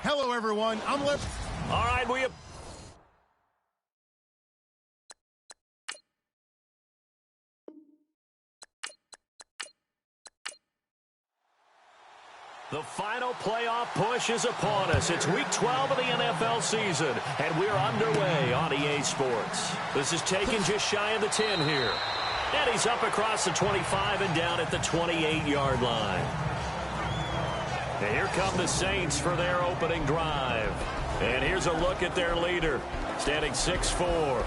Hello, everyone. I'm All right, The final playoff push is upon us. It's Week 12 of the NFL season, and we're underway on EA Sports. This is taken just shy of the 10 here. And he's up across the 25 and down at the 28-yard line. And here come the Saints for their opening drive. And here's a look at their leader, standing 6'4".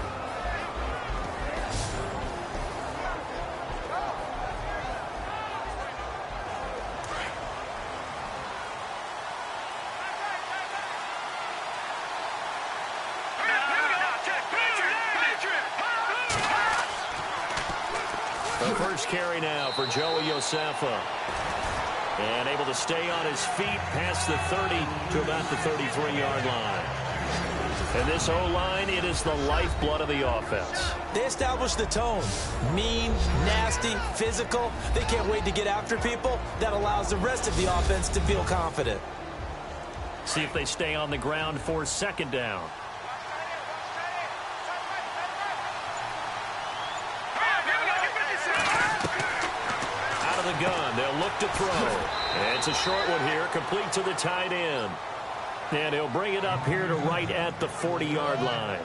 The first carry now for Joey Josefa. And able to stay on his feet past the 30 to about the 33-yard line. And this O-line, it is the lifeblood of the offense. They established the tone. Mean, nasty, physical. They can't wait to get after people. That allows the rest of the offense to feel confident. See if they stay on the ground for second down. The gun. They'll look to throw. And it's a short one here, complete to the tight end. And he'll bring it up here to right at the 40-yard line.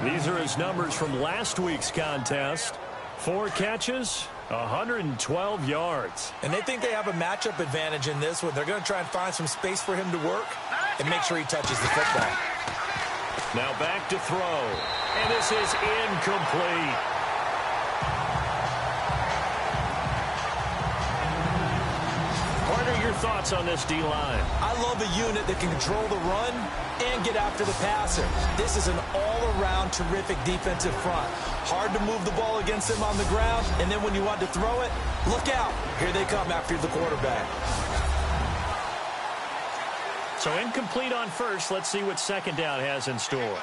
These are his numbers from last week's contest. 4 catches, 112 yards. And they think they have a matchup advantage in this one. They're going to try and find some space for him to work and make sure he touches the football. Now back to throw. And this is incomplete. Your thoughts on this D-line? I love a unit that can control the run and get after the passer. This is an all-around terrific defensive front. Hard to move the ball against them on the ground, and then when you want to throw it, look out. Here they come after the quarterback. So incomplete on first. Let's see what second down has in store.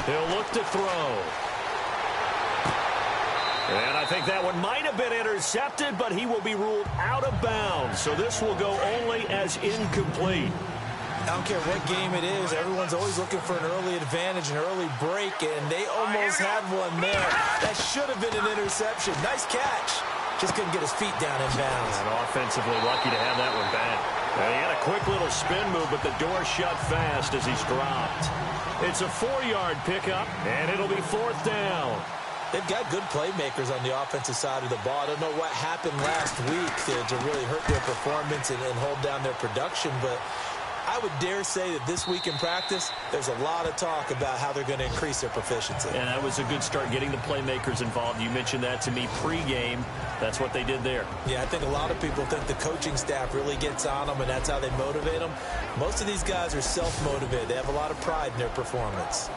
He'll look to throw. And I think that one might have been intercepted, but he will be ruled out of bounds. So this will go only as incomplete. I don't care what game it is. Everyone's always looking for an early advantage, an early break, and they almost had one there. That should have been an interception. Nice catch. Just couldn't get his feet down in bounds. And offensively lucky to have that one back. And he had a quick little spin move, but the door shut fast as he's dropped. It's a 4-yard pickup, and it'll be 4th down. They've got good playmakers on the offensive side of the ball. I don't know what happened last week to really hurt their performance and hold down their production, but I would dare say that this week in practice, there's a lot of talk about how they're going to increase their proficiency. And that was a good start, getting the playmakers involved. You mentioned that to me pregame. That's what they did there. Yeah, I think a lot of people think the coaching staff really gets on them, and that's how they motivate them. Most of these guys are self-motivated. They have a lot of pride in their performance.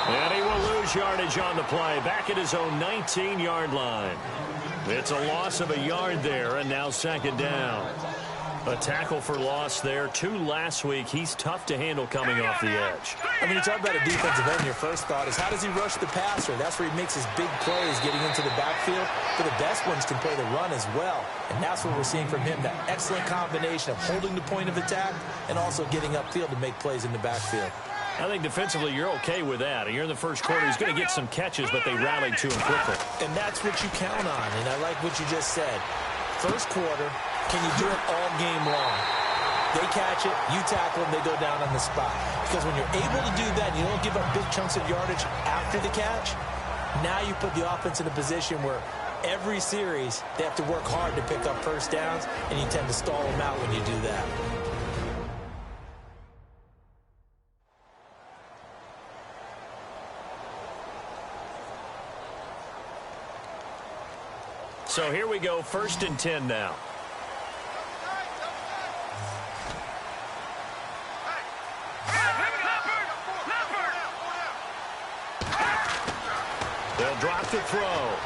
And he will lose yardage on the play, back at his own 19-yard line. It's a loss of a yard there, and now second down. A tackle for loss there. 2 last week. He's tough to handle coming off the edge. I mean, you talk about a defensive end, your first thought is, how does he rush the passer? That's where he makes his big plays, getting into the backfield. But the best ones can play the run as well. And that's what we're seeing from him, that excellent combination of holding the point of attack and also getting upfield to make plays in the backfield. I think defensively you're okay with that. Here in the first quarter, he's going to get some catches, but they rallied to him quickly. And that's what you count on, and I like what you just said. First quarter, can you do it all game long? They catch it, you tackle them, they go down on the spot. Because when you're able to do that, you don't give up big chunks of yardage after the catch, now you put the offense in a position where every series they have to work hard to pick up first downs, and you tend to stall them out when you do that. So here we go, 1st and 10 now. They'll drop the throw.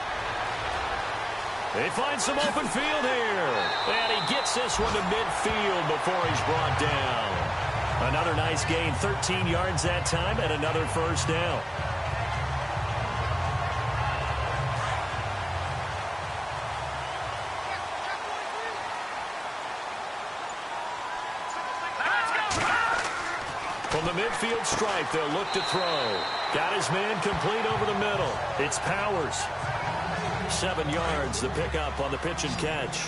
They find some open field here. And he gets this one to midfield before he's brought down. Another nice gain, 13 yards that time, and another first down. From the midfield stripe, they'll look to throw. Got his man complete over the middle. It's Powers. 7 yards, the pickup on the pitch and catch.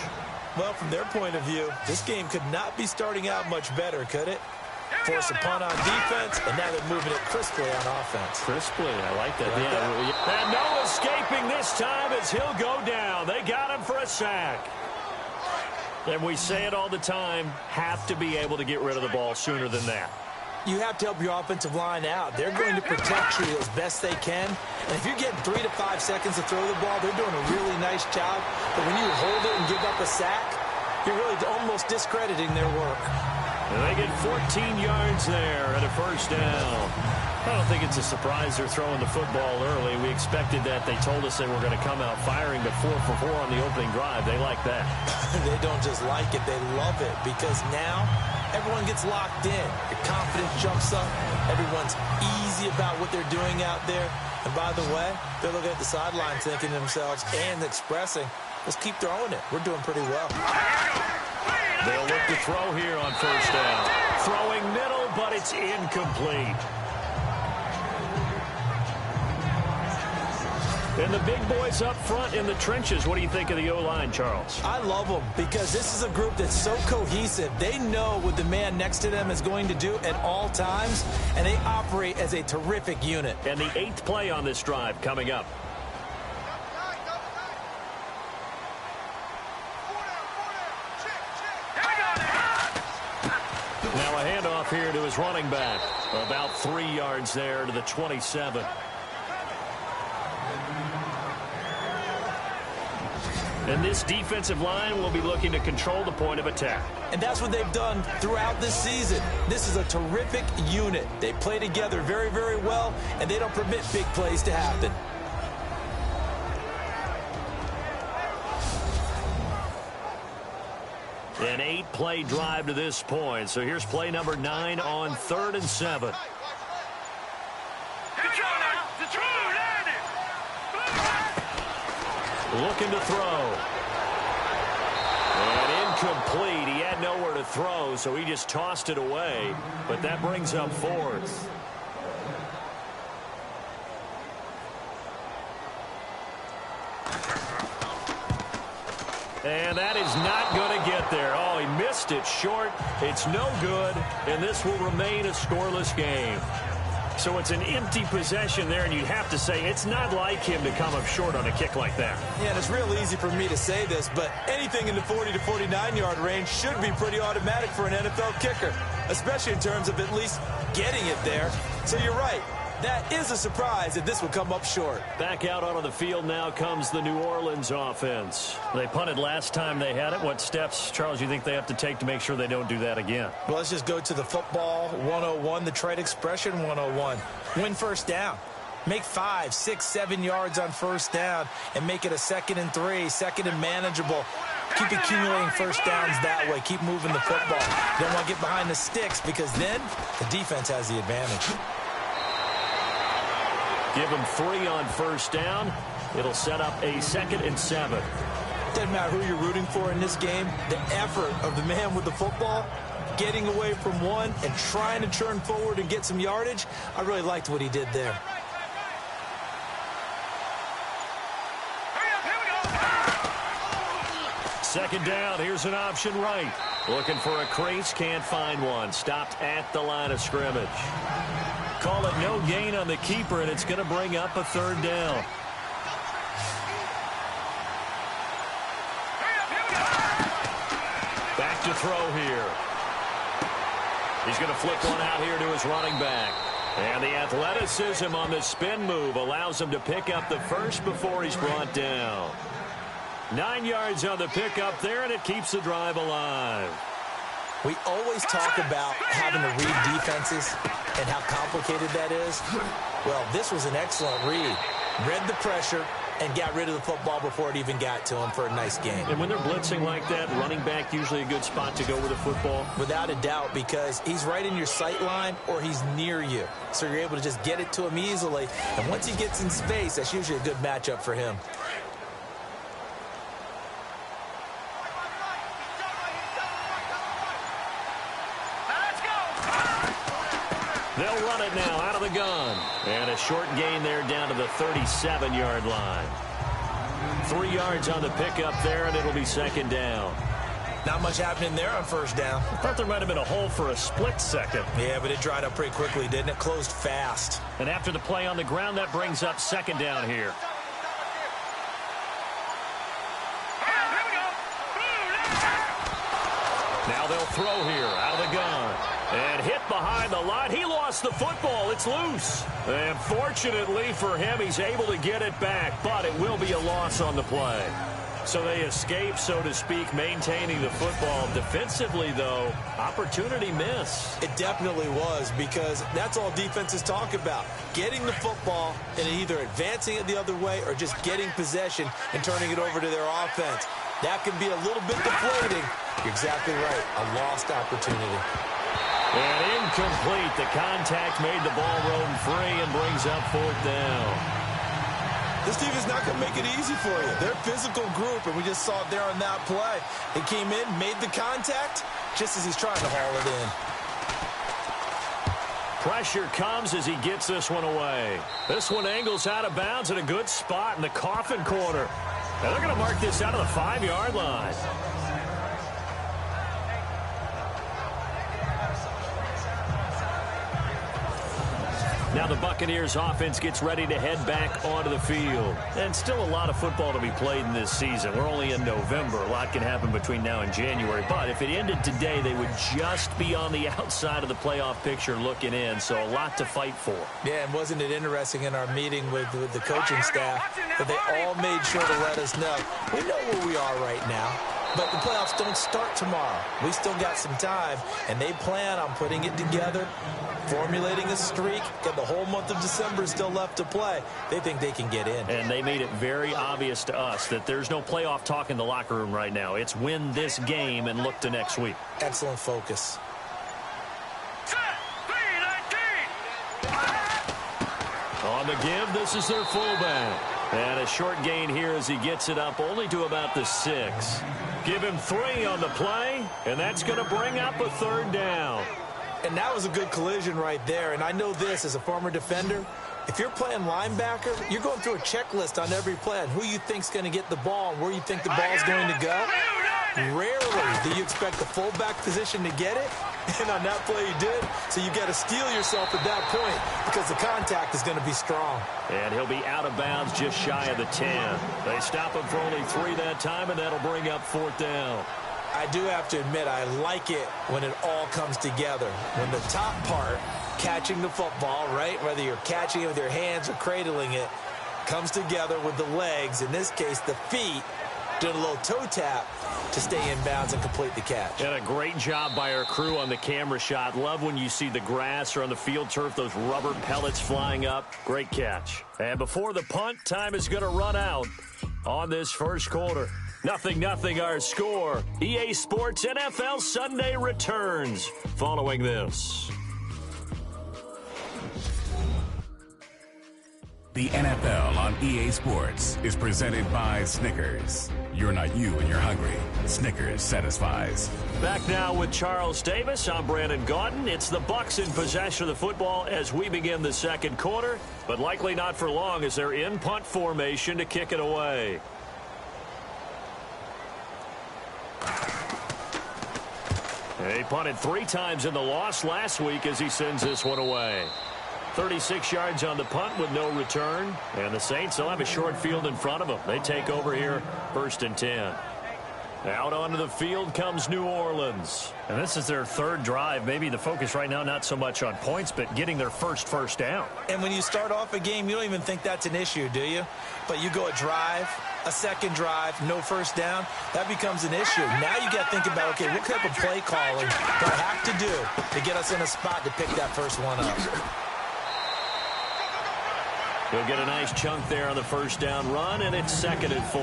Well, from their point of view, this game could not be starting out much better, could it? Force a punt on defense, and now they're moving it crisply on offense. Crisply, I like that. Yeah. And no escaping this time as he'll go down. They got him for a sack. And we say it all the time, have to be able to get rid of the ball sooner than that. You have to help your offensive line out. They're going to protect you as best they can. And if you're getting 3 to 5 seconds to throw the ball, they're doing a really nice job. But when you hold it and give up a sack, you're really almost discrediting their work. And they get 14 yards there and a first down. I don't think it's a surprise they're throwing the football early. We expected that. They told us they were going to come out firing, but 4 for 4 on the opening drive. They like that. They don't just like it. They love it because now everyone gets locked in. Your confidence jumps up. Everyone's easy about what they're doing out there. And by the way, they're looking at the sidelines thinking to themselves and expressing, let's keep throwing it. We're doing pretty well. They'll look to throw here on first down. Throwing middle, but it's incomplete. And the big boys up front in the trenches. What do you think of the O-line, Charles? I love them because this is a group that's so cohesive. They know what the man next to them is going to do at all times, and they operate as a terrific unit. And the 8th play on this drive coming up. Now a handoff here to his running back. About 3 yards there to the 27. And this defensive line will be looking to control the point of attack. And that's what they've done throughout this season. This is a terrific unit. They play together very, very well, and they don't permit big plays to happen. An 8-play drive to this point. So here's play number 9 on 3rd and 7. Looking to throw. And incomplete. He had nowhere to throw, so he just tossed it away. But that brings up 4th. And that is not going to get there. Oh, he missed it short. It's no good, and this will remain a scoreless game. So it's an empty possession there, and you'd have to say it's not like him to come up short on a kick like that. Yeah, and it's real easy for me to say this, but anything in the 40 to 49-yard range should be pretty automatic for an NFL kicker, especially in terms of at least getting it there. So you're right. That is a surprise that this will come up short. Back out onto the field now comes the New Orleans offense. They punted last time they had it. What steps, Charles, you think they have to take to make sure they don't do that again? Well, let's just go to the football 101, the trade expression 101. Win first down. Make 5, 6, 7 yards on first down and make it a 2nd and 3, 2nd and manageable. Keep accumulating first downs that way. Keep moving the football. You don't want to get behind the sticks because then the defense has the advantage. Give him 3 on first down. It'll set up a 2nd and 7. Doesn't matter who you're rooting for in this game. The effort of the man with the football, getting away from one and trying to turn forward and get some yardage, I really liked what he did there. Second down. Here's an option right. Looking for a crease. Can't find one. Stopped at the line of scrimmage. Call it no gain on the keeper, and it's going to bring up a 3rd down. Back to throw here. He's going to flip one out here to his running back. And the athleticism on the spin move allows him to pick up the first before he's brought down. 9 yards on the pickup there, and it keeps the drive alive. We always talk about having to read defenses and how complicated that is. Well, this was an excellent read. Read the pressure, and got rid of the football before it even got to him for a nice game. And when they're blitzing like that, running back usually a good spot to go with the football? Without a doubt, because he's right in your sight line or he's near you. So you're able to just get it to him easily. And once he gets in space, that's usually a good matchup for him. They'll run it now out of the gun. And a short gain there down to the 37-yard line. 3 yards on the pickup there, and it'll be second down. Not much happening there on first down. I thought there might have been a hole for a split second. Yeah, but it dried up pretty quickly, didn't it? Closed fast. And after the play on the ground, that brings up second down here. Now they'll throw here out of the gun. And hit behind the line. He lost the football. It's loose. And fortunately for him, he's able to get it back. But it will be a loss on the play. So they escape, so to speak, maintaining the football. Defensively, though, opportunity miss. It definitely was, because that's all defenses talk about. Getting the football and either advancing it the other way or just getting possession and turning it over to their offense. That can be a little bit deflating. You're exactly right. A lost opportunity. And incomplete. The contact made the ball roam free and brings up fourth down. This team is not going to make it easy for you. They're a physical group, and we just saw it there on that play. He came in, made the contact, just as he's trying to haul it in. Pressure comes as he gets this one away. This one angles out of bounds at a good spot in the coffin corner. And they're going to mark this out of the 5-yard line. Now the Buccaneers offense gets ready to head back onto the field. And still a lot of football to be played in this season. We're only in November. A lot can happen between now and January. But if it ended today, they would just be on the outside of the playoff picture looking in. So a lot to fight for. Yeah, and wasn't it interesting in our meeting with the coaching staff that they all made sure to let us know, we know where we are right now. But the playoffs don't start tomorrow. We still got some time, and they plan on putting it together, formulating a streak, and the whole month of December is still left to play. They think they can get in. And they made it very obvious to us that there's no playoff talk in the locker room right now. It's win this game and look to next week. Excellent focus. On the give, this is their fullback. And a short gain here as he gets it up only to about the 6. Give him 3 on the play, and that's going to bring up a third down. And that was a good collision right there. And I know this as a former defender. If you're playing linebacker, you're going through a checklist on every play on who you think's going to get the ball and where you think the ball's going to go. Rarely do you expect the fullback position to get it. And on that play, he did. So you got to steel yourself at that point because the contact is going to be strong. And he'll be out of bounds just shy of the 10. They stop him for only 3 that time, and that'll bring up fourth down. I do have to admit, I like it when it all comes together. When the top part, catching the football, right, whether you're catching it with your hands or cradling it, comes together with the legs, in this case the feet, doing a little toe tap to stay in bounds and complete the catch. And a great job by our crew on the camera shot. Love when you see the grass or on the field turf, those rubber pellets flying up. Great catch. And before the punt, time is going to run out on this first quarter. 0-0 our score. EA Sports NFL Sunday returns following this. The NFL on EA Sports is presented by Snickers. You're not you when you're hungry. Snickers satisfies. Back now with Charles Davis. I'm Brandon Gaudin. It's the Bucs in possession of the football as we begin the second quarter, but likely not for long as they're in punt formation to kick it away. He punted 3 times in the loss last week as he sends this one away. 36 yards on the punt with no return. And the Saints will have a short field in front of them. They take over here, 1st and 10. Out onto the field comes New Orleans. And this is their 3rd drive. Maybe the focus right now not so much on points, but getting their first down. And when you start off a game, you don't even think that's an issue, do you? But you go a drive, a second drive, no first down, that becomes an issue. Now you got to think about, okay, what type of play calling do I have to do to get us in a spot to pick that first one up? He'll get a nice chunk there on the first down run, and it's 2nd and 4.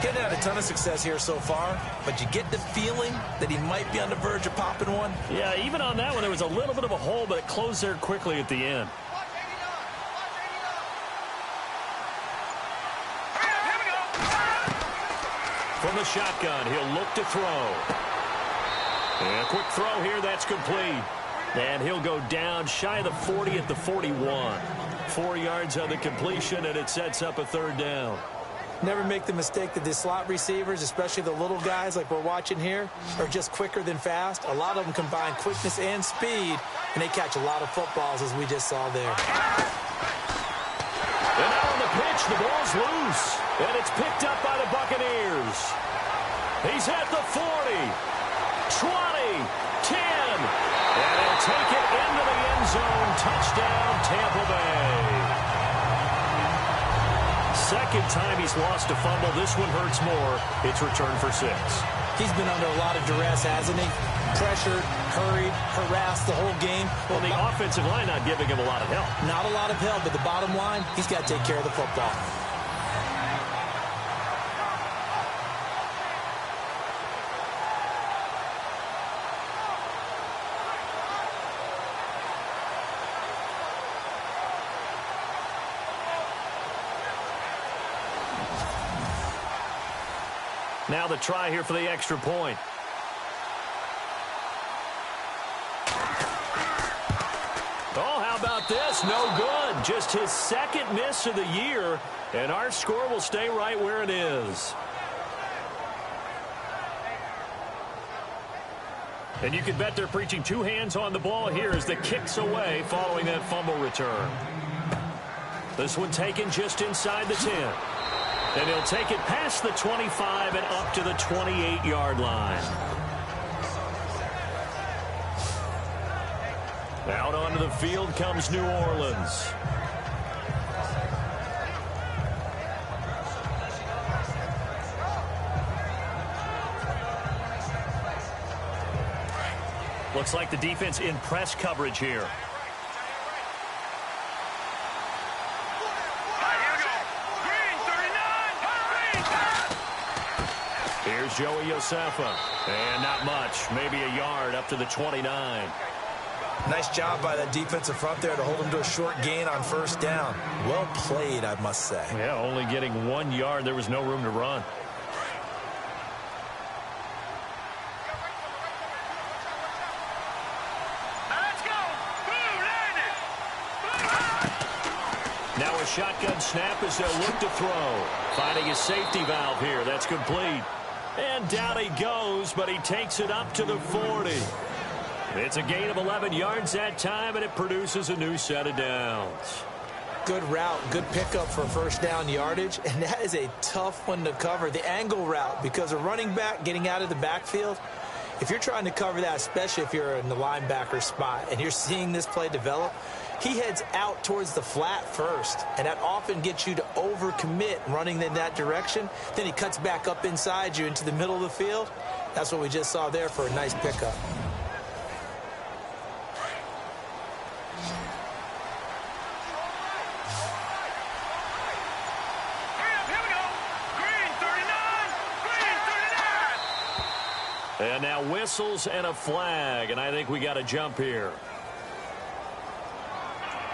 Getting had a ton of success here so far, but you get the feeling that he might be on the verge of popping one. Yeah, even on that one, there was a little bit of a hole, but it closed there quickly at the end. From the shotgun, he'll look to throw. And a quick throw here, that's complete. And he'll go down shy of the 40 at the 41. 4 yards on the completion, and it sets up a 3rd down. Never make the mistake that the slot receivers, especially the little guys like we're watching here, are just quicker than fast. A lot of them combine quickness and speed, and they catch a lot of footballs, as we just saw there. And now on the pitch, the ball's loose, and it's picked up by the Buccaneers. He's at the 40, 20, 10, and he'll take it into the end zone. Touchdown, Tampa Bay. Second time he's lost a fumble. This one hurts more. It's returned for 6. He's been under a lot of duress, hasn't he? Pressured, hurried, harassed the whole game. Well, the offensive line not giving him a lot of help. Not a lot of help, but the bottom line, he's got to take care of the football. Now the try here for the extra point. Oh, how about this? No good. Just his 2nd miss of the year, and our score will stay right where it is. And you can bet they're preaching 2 hands on the ball here as the kick's away following that fumble return. This one taken just inside the 10. And he'll take it past the 25 and up to the 28-yard line. Out onto the field comes New Orleans. Looks like the defense in press coverage here. Here's Joey Josefa. And not much. Maybe a yard up to the 29. Nice job by that defensive front there to hold him to a short gain on 1st down. Well played, I must say. Yeah, only getting 1 yard. There was no room to run. Now a shotgun snap as they'll look to throw. Finding a safety valve here. That's complete. And down he goes, but he takes it up to the 40. It's a gain of 11 yards that time, and it produces a new set of downs. Good route, good pickup for 1st down yardage, and that is a tough one to cover. The angle route, because a running back getting out of the backfield, if you're trying to cover that, especially if you're in the linebacker spot and you're seeing this play develop, he heads out towards the flat first, and that often gets you to overcommit running in that direction. Then he cuts back up inside you into the middle of the field. That's what we just saw there for a nice pickup. And now whistles and a flag, and I think we got a jump here.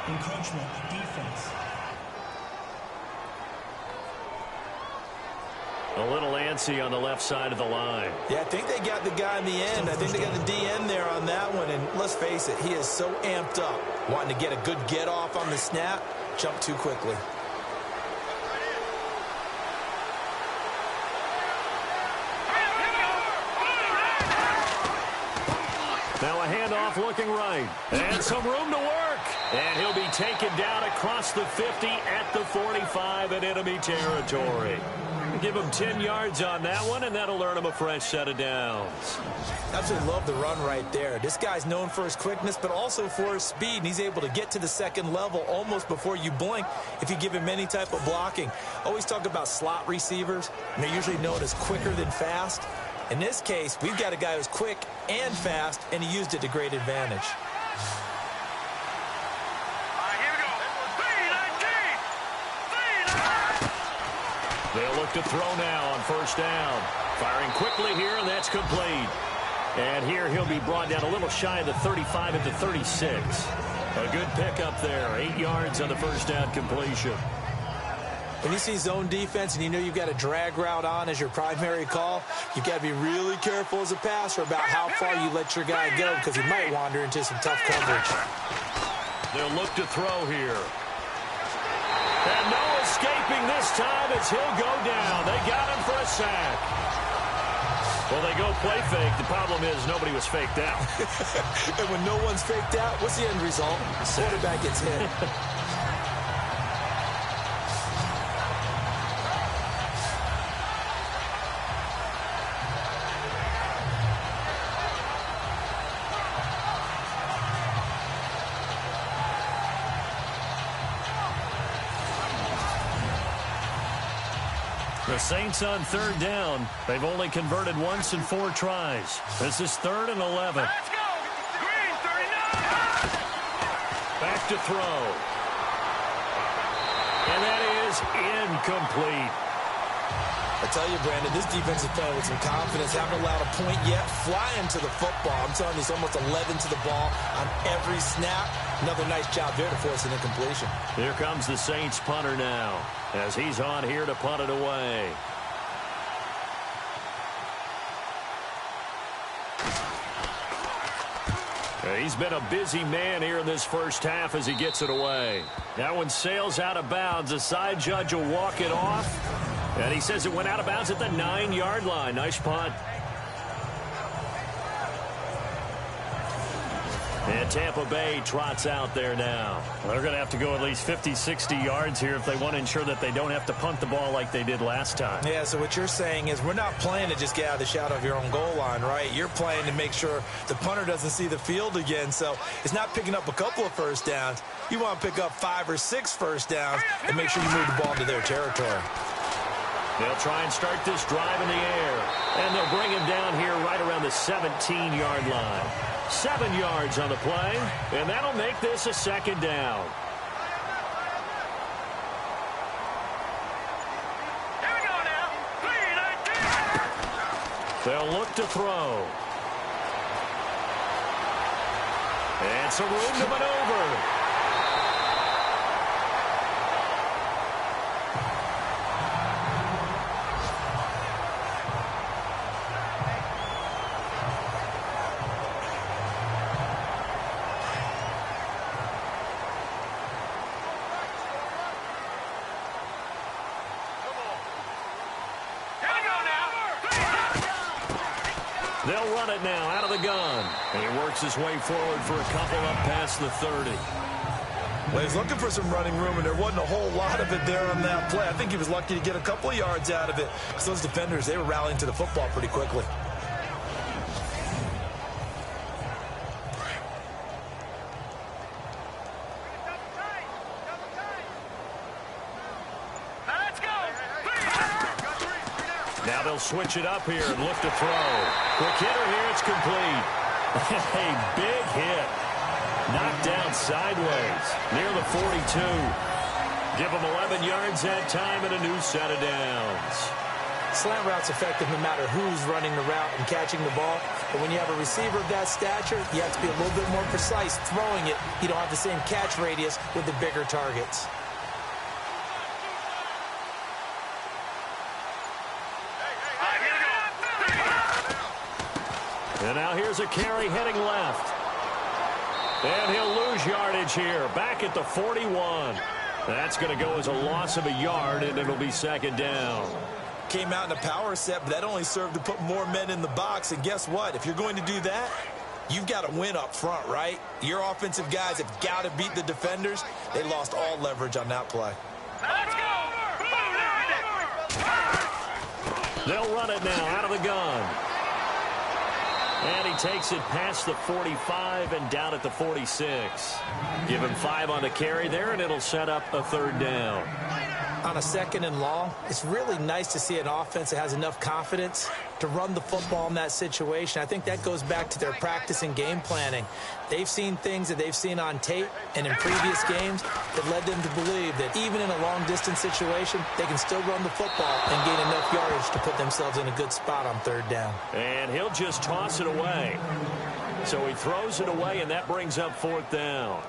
Encroachment, defense. A little antsy on the left side of the line. Yeah, I think they got the guy in the end. I think they got the DN there on that one. And let's face it, he is so amped up, wanting to get a good get off on the snap, jump too quickly. Now a handoff looking right. And some room to work. And he'll be taken down across the 50 at the 45 in enemy territory. Give him 10 yards on that one, and that'll earn him a fresh set of downs. Absolutely love the run right there. This guy's known for his quickness, but also for his speed, and he's able to get to the 2nd level almost before you blink if you give him any type of blocking. Always talk about slot receivers, and they're usually known as quicker than fast. In this case, we've got a guy who's quick and fast, and he used it to great advantage. Here we go. 3-19. They'll look to throw now on first down. Firing quickly here, and that's complete. And here he'll be brought down a little shy of the 35 at the 36. A good pickup there. 8 yards on the first down completion. When you see zone defense and you know you've got a drag route on as your primary call, you've got to be really careful as a passer about how far you let your guy go because he might wander into some tough coverage. They'll look to throw here. And no escaping this time as he'll go down. They got him for a sack. Well, they go play fake. The problem is nobody was faked out. And when no one's faked out, what's the end result? The quarterback gets hit. The Saints on third down. They've only converted once in 4 tries. This is 3rd and 11. Let's go! Green, 39! Back to throw. And that is incomplete. I tell you, Brandon, this defense is playing with some confidence. Haven't allowed a point yet. Flying to the football. I'm telling you, it's almost 11 to the ball on every snap. Another nice job there to force an incompletion. Here comes the Saints punter now as he's on here to punt it away. He's been a busy man here in this first half as he gets it away. That one sails out of bounds. The side judge will walk it off. And he says it went out of bounds at the 9-yard line. Nice punt. And Tampa Bay trots out there now. They're going to have to go at least 50, 60 yards here if they want to ensure that they don't have to punt the ball like they did last time. Yeah, so what you're saying is we're not playing to just get out of the shadow of your own goal line, right? You're playing to make sure the punter doesn't see the field again. So it's not picking up a couple of first downs. You want to pick up 5 or 6 first downs and make sure you move the ball into their territory. They'll try and start this drive in the air. And they'll bring him down here right around the 17-yard line. 7 yards on the play, and that'll make this a 2nd down. Here we go now. 3-19. They'll look to throw. And some room to maneuver. They'll run it now out of the gun. And he works his way forward for a couple up past the 30. Well, he's looking for some running room, and there wasn't a whole lot of it there on that play. I think he was lucky to get a couple of yards out of it because those defenders, they were rallying to the football pretty quickly. Now they'll switch it up here and look to throw. Quick hitter here, it's complete. A big hit. Knocked down sideways near the 42. Give them 11 yards that time and a new set of downs. Slant route's effective no matter who's running the route and catching the ball. But when you have a receiver of that stature, you have to be a little bit more precise throwing it. You don't have the same catch radius with the bigger targets. And now here's a carry heading left. And he'll lose yardage here, back at the 41. That's going to go as a loss of a yard, and it'll be 2nd down. Came out in a power set, but that only served to put more men in the box. And guess what? If you're going to do that, you've got to win up front, right? Your offensive guys have got to beat the defenders. They lost all leverage on that play. Let's go! They'll run it now out of the gun. And he takes it past the 45 and down at the 46. Give him 5 on the carry there, and it'll set up a 3rd down. on a 2nd and long, it's really nice to see an offense that has enough confidence to run the football in that situation. I think that goes back to their practice and game planning. They've seen things that they've seen on tape and in previous games that led them to believe that even in a long-distance situation, they can still run the football and gain enough yardage to put themselves in a good spot on 3rd down. And he'll just toss it away. So he throws it away, and that brings up 4th down.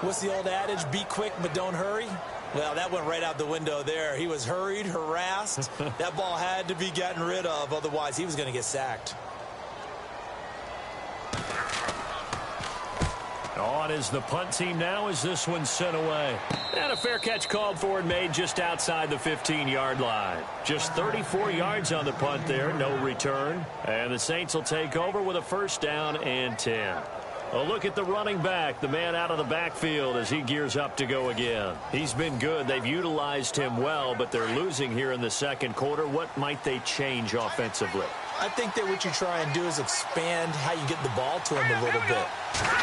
What's the old adage, be quick but don't hurry? Well, that went right out the window there. He was hurried, harassed. That ball had to be gotten rid of, otherwise he was going to get sacked. On is the punt team now as this one's sent away. And a fair catch called for and made just outside the 15-yard line. Just 34 yards on the punt there, no return. And the Saints will take over with a 1st down and 10. A look at the running back, the man out of the backfield as he gears up to go again. He's been good. They've utilized him well, but they're losing here in the 2nd quarter. What might they change offensively? I think that what you try and do is expand how you get the ball to him a little bit.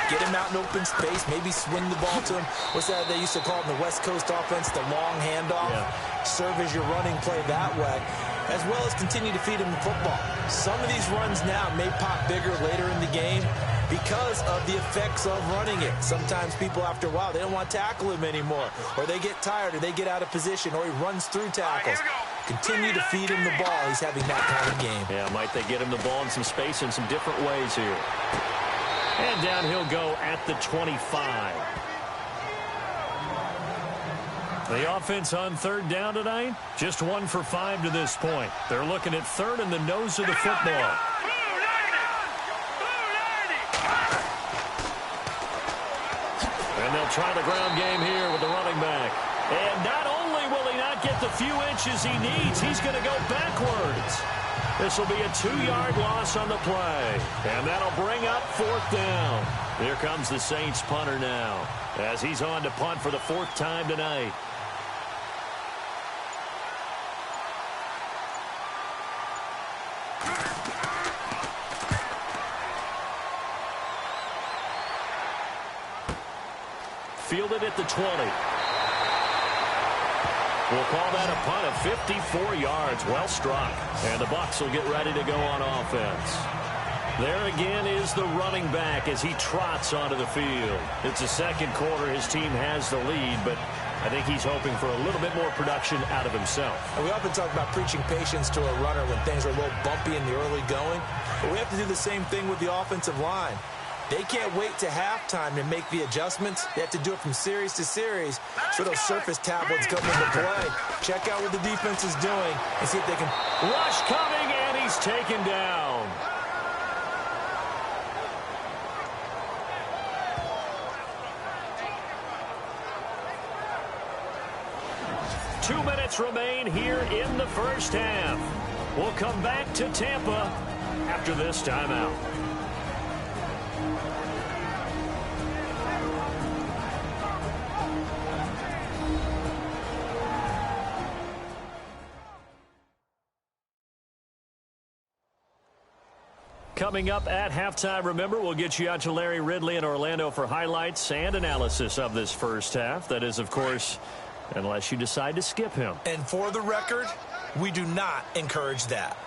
Get him out in open space, maybe swing the ball to him. What's that they used to call it in the West Coast offense, the long handoff? Yeah. Serve as your running play that way, as well as continue to feed him the football. Some of these runs now may pop bigger later in the game because of the effects of running it. Sometimes people, after a while, they don't want to tackle him anymore, or they get tired, or they get out of position, or he runs through tackles. Continue to feed him the ball. He's having that kind of game. Yeah, might they get him the ball in some space in some different ways here. And down he'll go at the 25. The offense on 3rd down tonight, just 1 for 5 to this point. They're looking at 3rd and the nose of the football. And they'll try the ground game here with the running back. And not only will he not get the few inches he needs, he's going to go backwards. This will be a 2-yard loss on the play. And that'll bring up 4th down. Here comes the Saints punter now as he's on to punt for the 4th time tonight. Fielded at the 20. We'll call that a punt of 54 yards. Well struck. And the Bucs will get ready to go on offense. There again is the running back as he trots onto the field. It's the 2nd quarter. His team has the lead, but I think he's hoping for a little bit more production out of himself. And we often talk about preaching patience to a runner when things are a little bumpy in the early going. But we have to do the same thing with the offensive line. They can't wait to halftime to make the adjustments. They have to do it from series to series so those surface tablets come into play. Check out what the defense is doing and see if they can. Rush coming, and he's taken down. Two minutes remain here in the 1st half. We'll come back to Tampa after this timeout. Coming up at halftime, remember, we'll get you out to Larry Ridley in Orlando for highlights and analysis of this 1st half. That is, of course, unless you decide to skip him. And for the record, we do not encourage that.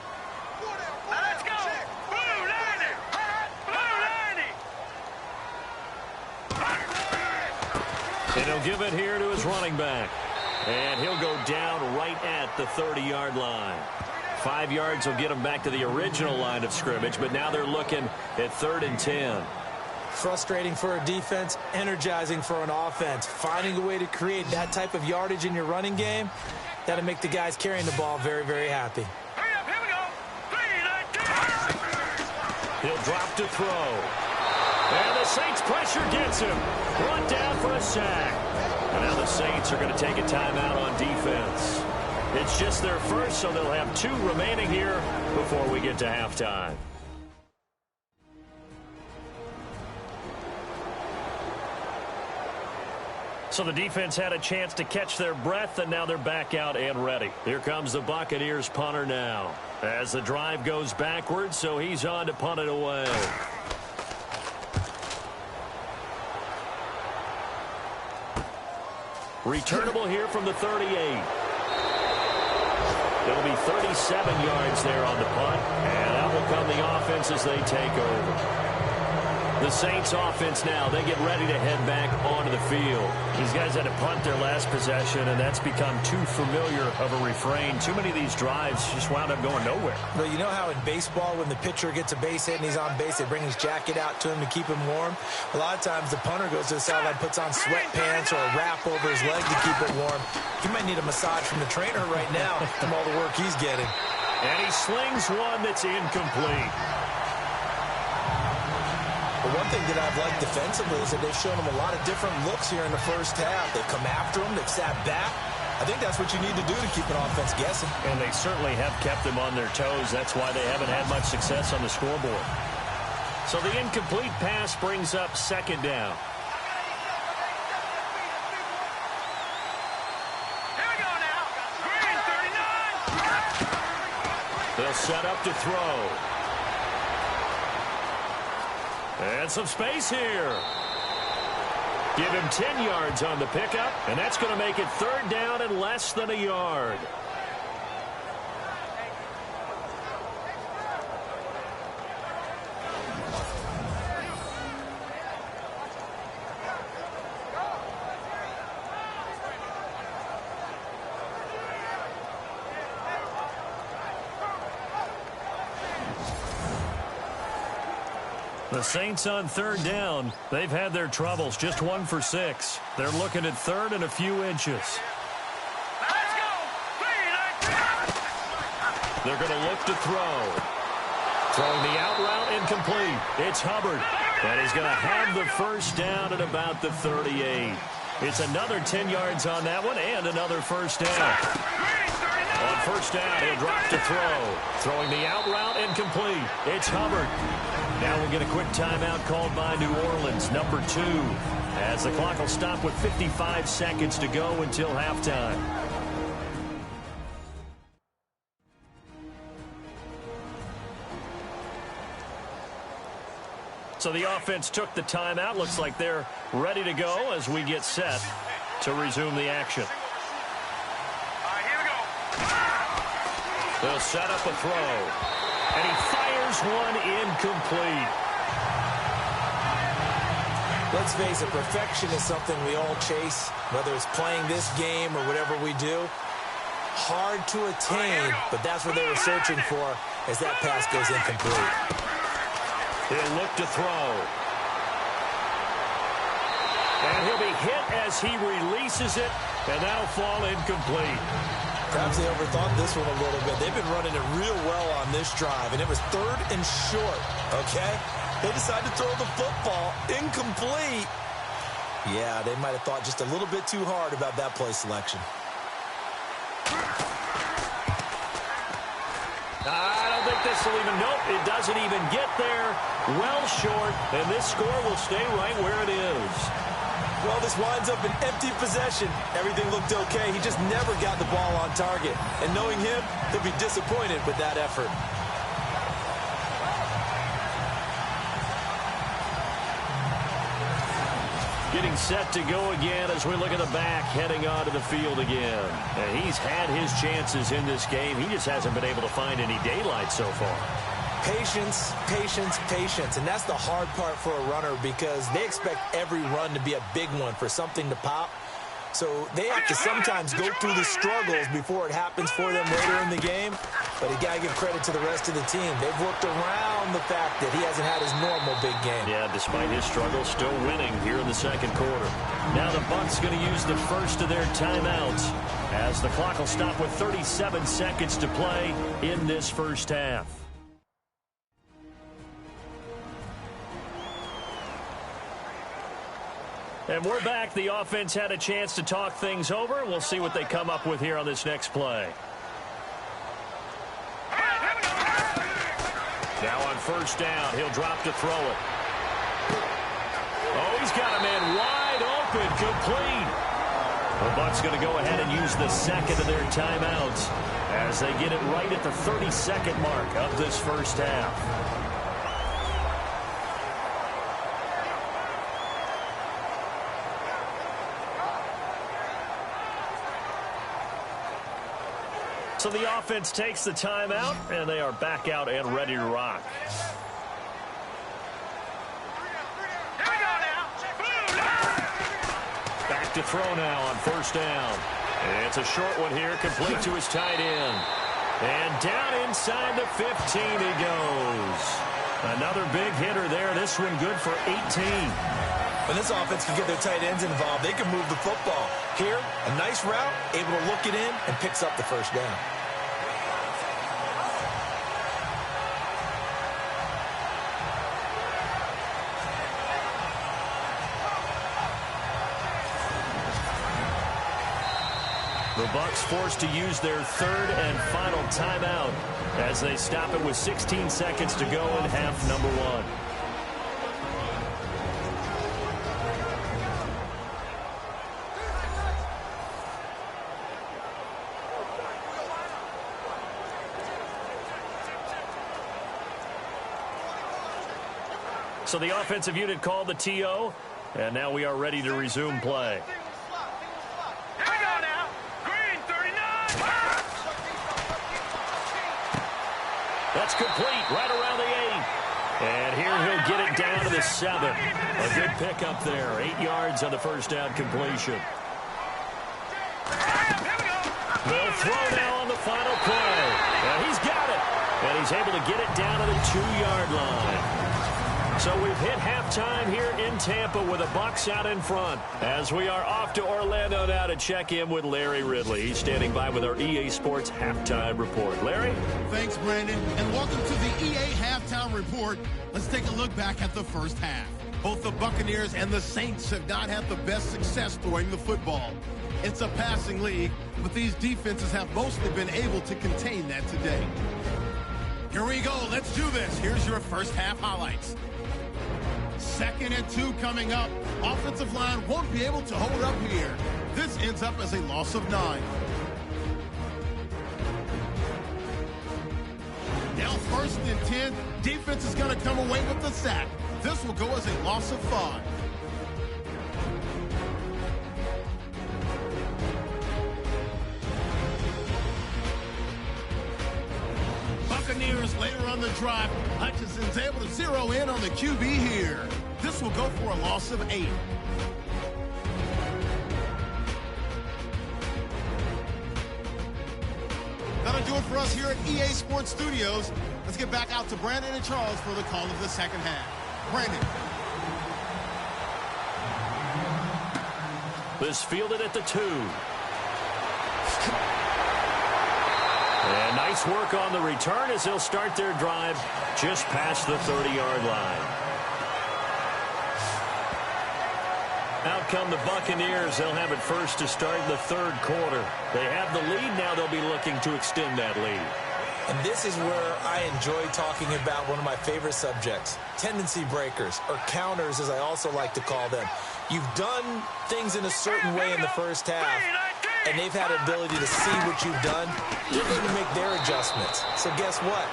Let's go! Blue 90! Blue 90! And he'll give it here to his running back. And he'll go down right at the 30-yard line. 5 yards will get them back to the original line of scrimmage, but now they're looking at 3rd and 10. Frustrating for a defense, energizing for an offense. Finding a way to create that type of yardage in your running game, that'll make the guys carrying the ball very, very happy. Hurry up, here we go! 3, 19! He'll drop to throw. And the Saints pressure gets him. Brought down for a sack. And now the Saints are going to take a timeout on defense. It's just their first, so they'll have 2 remaining here before we get to halftime. So the defense had a chance to catch their breath, and now they're back out and ready. Here comes the Buccaneers punter now. As the drive goes backwards, so he's on to punt it away. Returnable here from the 38. It'll be 37 yards there on the punt, and out will come the offense as they take over. The Saints offense now, they get ready to head back onto the field. These guys had to punt their last possession, and that's become too familiar of a refrain. Too many of these drives just wound up going nowhere. Well, you know how in baseball when the pitcher gets a base hit and he's on base, they bring his jacket out to him to keep him warm? A lot of times the punter goes to the sideline, puts on sweatpants or a wrap over his leg to keep it warm. He might need a massage from the trainer right now from all the work he's getting. And he slings one that's incomplete. But one thing that I've liked defensively is that they've shown them a lot of different looks here in the first half. They've come after them. They've sat back. I think that's what you need to do to keep an offense guessing. And they certainly have kept them on their toes. That's why they haven't had much success on the scoreboard. So the incomplete pass brings up second down. Here we go now. Green 39. They'll set up to throw. And some space here. Give him 10 yards on the pickup, and that's going to make it third down and less than a yard. The Saints on third down. They've had their troubles, just 1 for 6. They're looking at third and a few inches. Let's go. They're going to look to throw. Throwing the out route incomplete. It's Hubbard. And he's going to have the first down at about the 38. It's another 10 yards on that one and another first down. On first down, he'll drop to throw. Throwing the out route incomplete. It's Hubbard. Now we'll get a quick timeout called by New Orleans, number 2, as the clock will stop with 55 seconds to go until halftime. So the offense took the timeout. Looks like they're ready to go as we get set to resume the action. All right, here we go. They'll set up a throw. And he fires one incomplete. Let's face it, perfection is something we all chase, whether it's playing this game or whatever we do. Hard to attain, but that's what they were searching for as that pass goes incomplete. He'll look to throw. And he'll be hit as he releases it, and that'll fall incomplete. Perhaps they overthought this one a little bit. They've been running it real well on this drive, and it was third and short, okay? They decided to throw the football incomplete. Yeah, they might have thought just a little bit too hard about that play selection. I don't think this will even, nope, it doesn't even get there. Well short, and this score will stay right where it is. Well, this winds up an empty possession. Everything looked okay. He just never got the ball on target. And knowing him, he'll be disappointed with that effort. Getting set to go again as we look at the back, heading onto the field again. And he's had his chances in this game. He just hasn't been able to find any daylight so far. Patience, patience, patience. And that's the hard part for a runner because they expect every run to be a big one for something to pop. So they have to sometimes go through the struggles before it happens for them later in the game. But you got to give credit to the rest of the team. They've worked around the fact that he hasn't had his normal big game. Yeah, despite his struggles, still winning here in the second quarter. Now the Bucs going to use the first of their timeouts as the clock will stop with 37 seconds to play in this first half. And we're back. The offense had a chance to talk things over. We'll see what they come up with here on this next play. Now on first down, he'll drop to throw it. Oh, he's got a man wide open, complete. The Bucs going to go ahead and use the second of their timeouts as they get it right at the 30-second mark of this first half. So the offense takes the timeout, and they are back out and ready to rock. Back to throw now on first down. It's a short one here, complete to his tight end. And down inside the 15 he goes. Another big hitter there. This one good for 18. When this offense can get their tight ends involved, they can move the football. Here, a nice route, able to look it in, and picks up the first down. The Bucs forced to use their third and final timeout as they stop it with 16 seconds to go in half number one. So the offensive unit called the TO, and now we are ready to resume play. That's complete right around the 8. And here he'll get it down to the 7. A good pickup there. 8 yards on the first down completion. They'll throw now on the final play. And he's got it. And he's able to get it down to the 2-yard line. So we've hit halftime here in Tampa with the Bucs out in front. As we are off to Orlando now to check in with Larry Ridley. He's standing by with our EA Sports Halftime Report. Larry? Thanks, Brandon, and welcome to the EA Halftime Report. Let's take a look back at the first half. Both the Buccaneers and the Saints have not had the best success throwing the football. It's a passing league, but these defenses have mostly been able to contain that today. Here we go. Let's do this. Here's your first half highlights. 2nd and 2 coming up. Offensive line won't be able to hold up here. This ends up as a loss of 9. Now 1st and 10. Defense is going to come away with the sack. This will go as a loss of 5. Buccaneers later on the drive. Hutchinson's able to zero in on the QB here. This will go for a loss of 8. That'll do it for us here at EA Sports Studios. Let's get back out to Brandon and Charles for the call of the second half. Brandon. This fielded at the 2. And nice work on the return as they'll start their drive just past the 30-yard line. Out come the Buccaneers. They'll have it first to start the 3rd quarter. They have the lead. Now they'll be looking to extend that lead. And this is where I enjoy talking about one of my favorite subjects, tendency breakers, or counters as I also like to call them. You've done things in a certain way in the first half, and they've had an ability to see what you've done. They're going to make their adjustments. So guess what?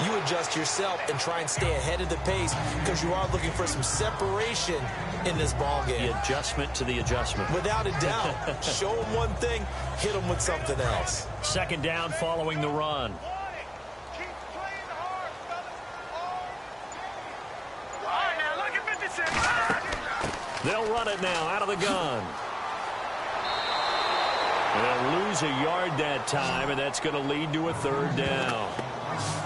You adjust yourself and try and stay ahead of the pace because you are looking for some separation in this ball game. The adjustment to the adjustment. Without a doubt. Show them one thing, hit them with something else. 2nd down following the run. They'll run it now out of the gun. They'll lose a yard that time, and that's going to lead to a 3rd down.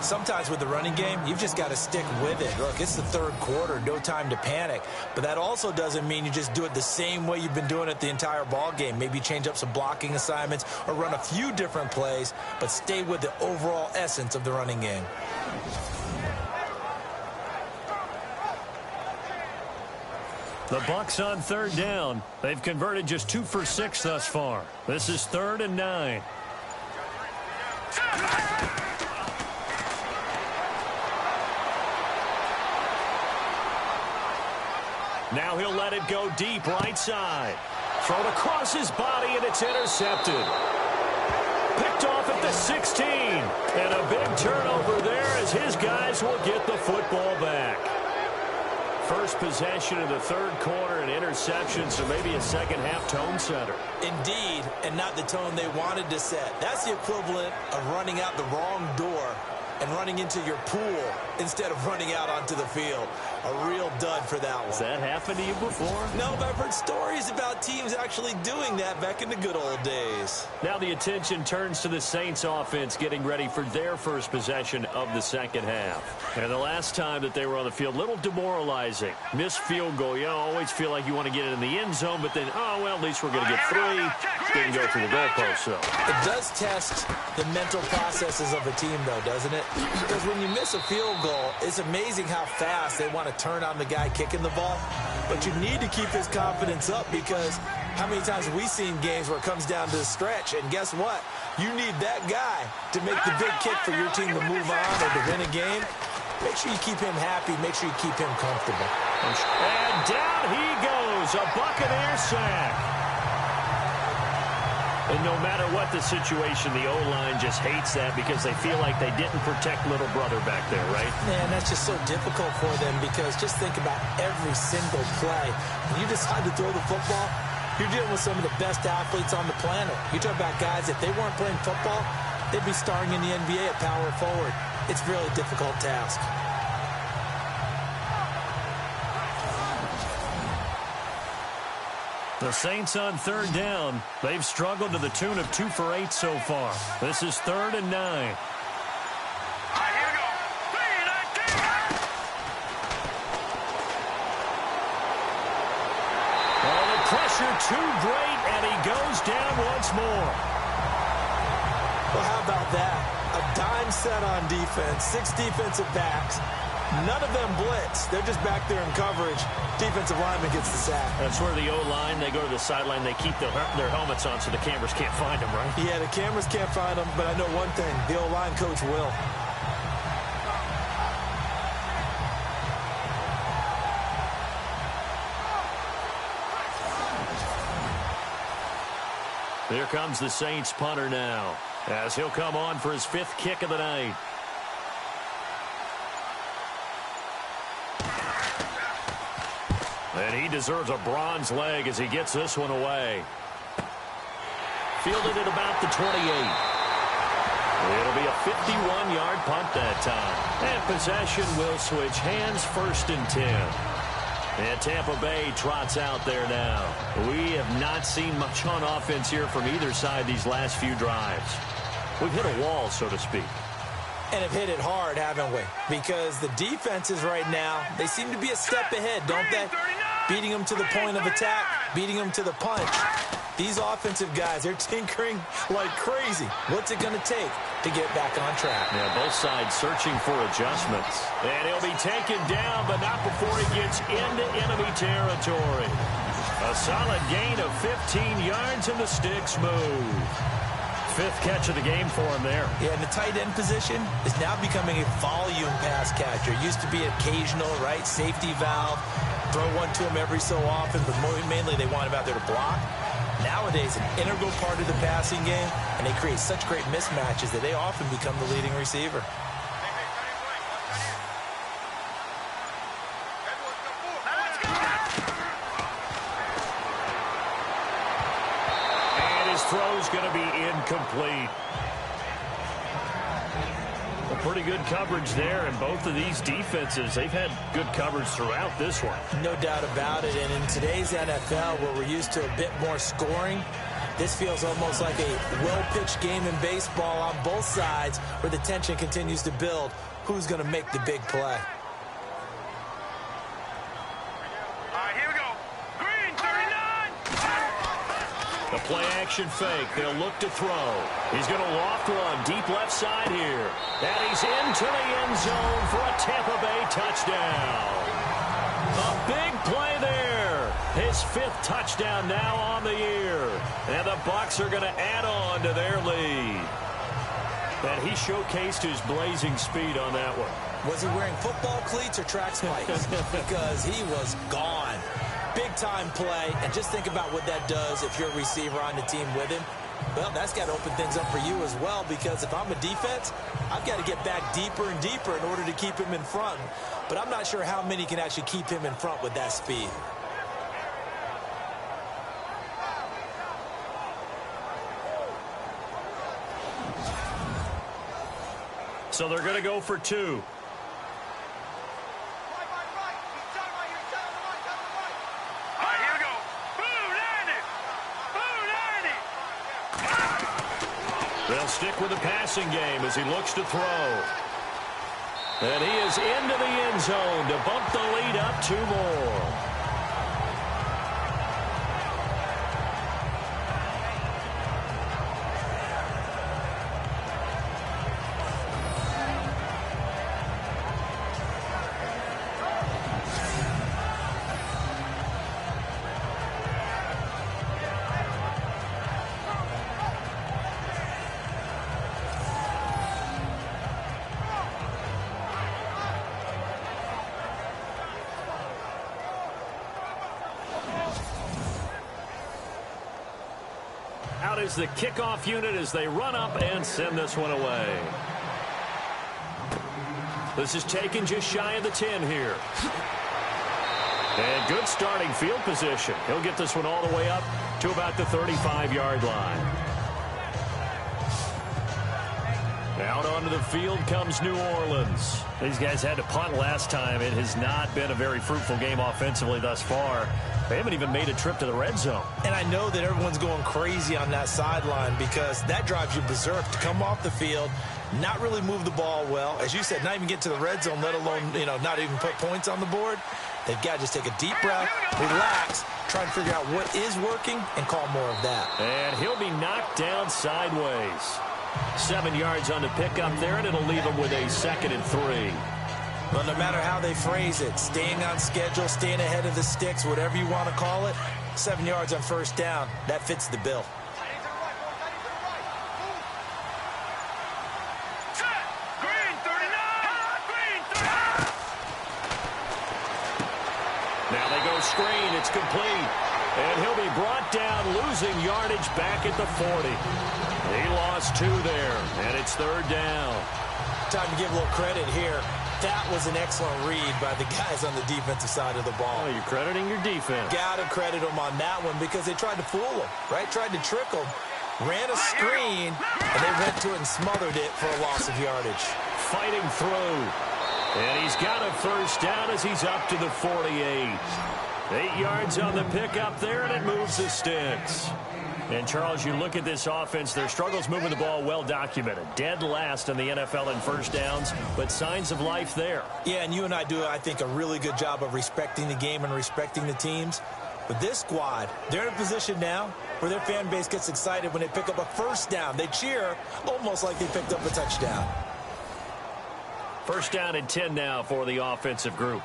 Sometimes with the running game, you've just got to stick with it. Look, it's the 3rd quarter, no time to panic. But that also doesn't mean you just do it the same way you've been doing it the entire ball game. Maybe change up some blocking assignments or run a few different plays, but stay with the overall essence of the running game. The Bucs on 3rd down. They've converted just 2 for 6 thus far. This is 3rd and 9. Now he'll let it go deep right side. Thrown across his body, and it's intercepted. Picked off at the 16. And a big turnover there as his guys will get the football back. First possession of the third quarter, an interception, so maybe a second-half tone setter. Indeed, and not the tone they wanted to set. That's the equivalent of running out the wrong door and running into your pool instead of running out onto the field. A real dud for that one. Has that happened to you before? No, but I've heard stories about teams actually doing that back in the good old days. Now the attention turns to the Saints offense getting ready for their first possession of the second half. And the last time that they were on the field, a little demoralizing. Missed field goal. You always feel like you want to get it in the end zone, but then, oh, well, at least we're going to get 3. Didn't go through the goalpost, though. It does test the mental processes of a team, though, doesn't it? Because when you miss a field goal, it's amazing how fast they want to turn on the guy kicking the ball. But you need to keep his confidence up, because how many times have we seen games where it comes down to the stretch, and guess what? You need that guy to make the big kick for your team to move on or to win a game. Make sure you keep him happy. Make sure you keep him comfortable. And down he goes, a Buccaneer sack. And no matter what the situation, the O-line just hates that because they feel like they didn't protect little brother back there, right? Man, that's just so difficult for them, because just think about every single play. When you decide to throw the football, you're dealing with some of the best athletes on the planet. You talk about guys, if they weren't playing football, they'd be starring in the NBA at power forward. It's a really difficult task. The Saints on third down. They've struggled to the tune of 2 for 8 so far. This is 3rd and 9. All right, here we go. 3, 19. Oh, the pressure too great, and he goes down once more. Well, how about that? A dime set on defense, 6 defensive backs. None of them blitz. They're just back there in coverage. Defensive lineman gets the sack. That's where the O-line, they go to the sideline, they keep their helmets on so the cameras can't find them, right? Yeah, the cameras can't find them, but I know one thing. The O-line coach will. Here comes the Saints punter now, as he'll come on for his 5th kick of the night. And he deserves a bronze leg as he gets this one away. Fielded at about the 28. It'll be a 51-yard punt that time. And possession will switch hands, 1st and 10. And Tampa Bay trots out there now. We have not seen much on offense here from either side these last few drives. We've hit a wall, so to speak. And have hit it hard, haven't we? Because the defenses right now, they seem to be a step ahead, don't they? Beating them to the point of attack, beating them to the punch. These offensive guys, they're tinkering like crazy. What's it going to take to get back on track? Yeah, both sides searching for adjustments. And he'll be taken down, but not before he gets into enemy territory. A solid gain of 15 yards, and the sticks move. 5th catch of the game for him there. Yeah, and the tight end position is now becoming a volume pass catcher. Used to be occasional, right, safety valve. Throw one to him every so often, but mainly they want him out there to block. Nowadays, an integral part of the passing game, and they create such great mismatches that they often become the leading receiver. And his throw's going to be incomplete. Pretty good coverage there, and both of these defenses, they've had good coverage throughout this one. No doubt about it, and in today's NFL, where we're used to a bit more scoring, this feels almost like a well-pitched game in baseball on both sides, where the tension continues to build. Who's going to make the big play? The play-action fake. They'll look to throw. He's going to loft one deep left side here. And he's into the end zone for a Tampa Bay touchdown. A big play there. His 5th touchdown now on the year. And the Bucs are going to add on to their lead. And he showcased his blazing speed on that one. Was he wearing football cleats or track spikes? Because he was gone. Big-time play, and just think about what that does if you're a receiver on the team with him. Well, that's got to open things up for you as well, because if I'm a defense, I've got to get back deeper and deeper in order to keep him in front. But I'm not sure how many can actually keep him in front with that speed. So they're going to go for 2. They'll stick with the passing game as he looks to throw. And he is into the end zone to bump the lead up 2 more. Out is the kickoff unit as they run up and send this one away. This is taken just shy of the 10 here. And good starting field position. He'll get this one all the way up to about the 35-yard line. Out onto the field comes New Orleans. These guys had to punt last time. It has not been a very fruitful game offensively thus far. They haven't even made a trip to the red zone. And I know that everyone's going crazy on that sideline because that drives you berserk to come off the field, not really move the ball well. As you said, not even get to the red zone, let alone, not even put points on the board. They've got to just take a deep breath, relax, try and figure out what is working, and call more of that. And he'll be knocked down sideways. 7 yards on the pickup there, and it'll leave him with a 2nd and 3. Well, no matter how they phrase it, staying on schedule, staying ahead of the sticks, whatever you want to call it, 7 yards on first down, that fits the bill. Now they go screen, it's complete. And he'll be brought down, losing yardage back at the 40. He lost 2 there, and it's 3rd down. Time to give a little credit here. That was an excellent read by the guys on the defensive side of the ball. Oh, you're crediting your defense. Got to credit them on that one because they tried to fool him, right? Tried to trick him, ran a screen, and they went to it and smothered it for a loss of yardage. Fighting through. And he's got a first down as he's up to the 48. 8 yards on the pickup there, and it moves the sticks. And, Charles, you look at this offense, their struggles moving the ball well documented. Dead last in the NFL in first downs, but signs of life there. Yeah, and you and I do, I think, a really good job of respecting the game and respecting the teams. But this squad, they're in a position now where their fan base gets excited when they pick up a first down. They cheer almost like they picked up a touchdown. First down and 10 now for the offensive group.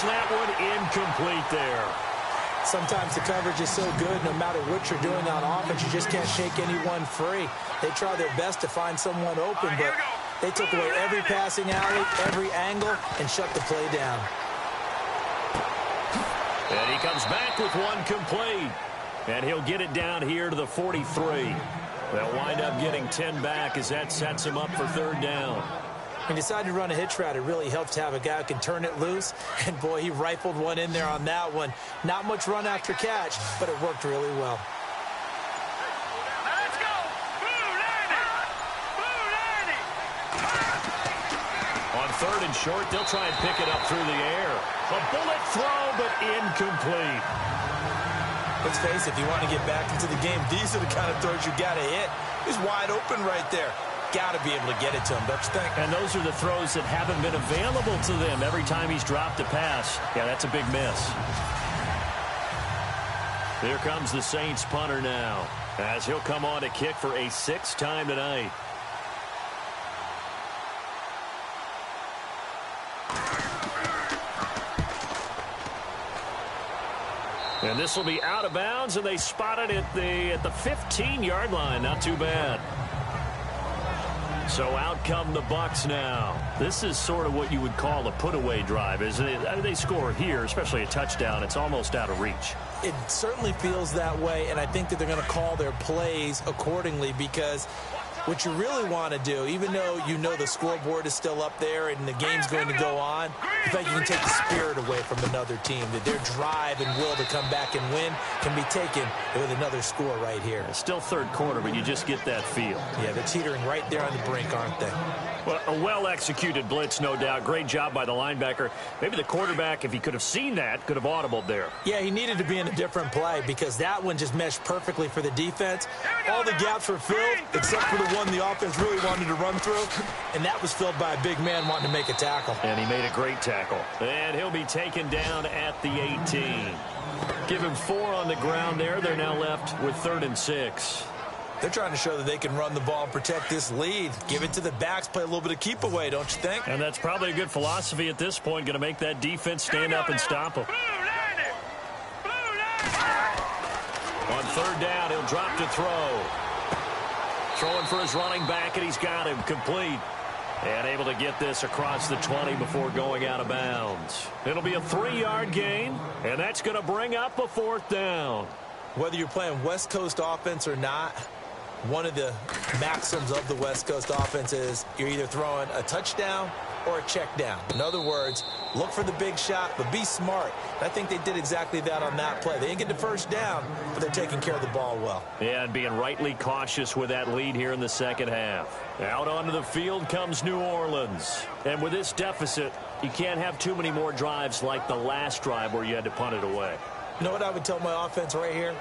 That one incomplete there. Sometimes the coverage is so good, no matter what you're doing on offense, you just can't shake anyone free. They try their best to find someone open, but they took away every passing alley, every angle, and shut the play down. And he comes back with one complete. And he'll get it down here to the 43. They'll wind up getting 10 back as that sets him up for 3rd down. He decided to run a hitch route. It really helps to have a guy who can turn it loose. And, boy, he rifled one in there on that one. Not much run after catch, but it worked really well. Let's go! On 3rd and short, they'll try and pick it up through the air. A bullet throw, but incomplete. Let's face it, if you want to get back into the game, these are the kind of throws you got to hit. He's wide open right there. Got to be able to get it to him, don't you think? And those are the throws that haven't been available to them every time he's dropped a pass. Yeah, that's a big miss. Here comes the Saints punter now, as he'll come on to kick for a 6th time tonight. And this will be out of bounds, and they spot it at the 15-yard line. Not too bad. So out come the Bucs now. This is sort of what you would call a put-away drive, isn't it? I mean, they score here, especially a touchdown. It's almost out of reach. It certainly feels that way, and I think that they're going to call their plays accordingly, because what you really want to do, even though you know the scoreboard is still up there and the game's going to go on, the fact you can take the spirit away from another team, that their drive and will to come back and win can be taken with another score right here. It's still third quarter, but you just get that feel. Yeah, they're teetering right there on the brink, aren't they? Well, a well-executed blitz, no doubt. Great job by the linebacker. Maybe the quarterback, if he could have seen that, could have audibled there. Yeah, he needed to be in a different play, because that one just meshed perfectly for the defense. All the gaps were filled, except for the one the offense really wanted to run through, and that was filled by a big man wanting to make a tackle. And he made a great tackle. And he'll be taken down at the 18. Give him 4 on the ground there. They're now left with 3rd and 6. They're trying to show that they can run the ball and protect this lead. Give it to the backs, play a little bit of keep away, don't you think? And that's probably a good philosophy at this point, going to make that defense stand up and stop them. On 3rd down, he'll drop to throw. Throwing for his running back, and he's got him complete. And able to get this across the 20 before going out of bounds. It'll be a 3-yard gain, and that's going to bring up a 4th down. Whether you're playing West Coast offense or not, one of the maxims of the West Coast offense is you're either throwing a touchdown or a check down. In other words, look for the big shot, but be smart. And I think they did exactly that on that play. They didn't get the first down, but they're taking care of the ball well. Yeah, and being rightly cautious with that lead here in the second half. Out onto the field comes New Orleans. And with this deficit, you can't have too many more drives like the last drive where you had to punt it away. You know what I would tell my offense right here?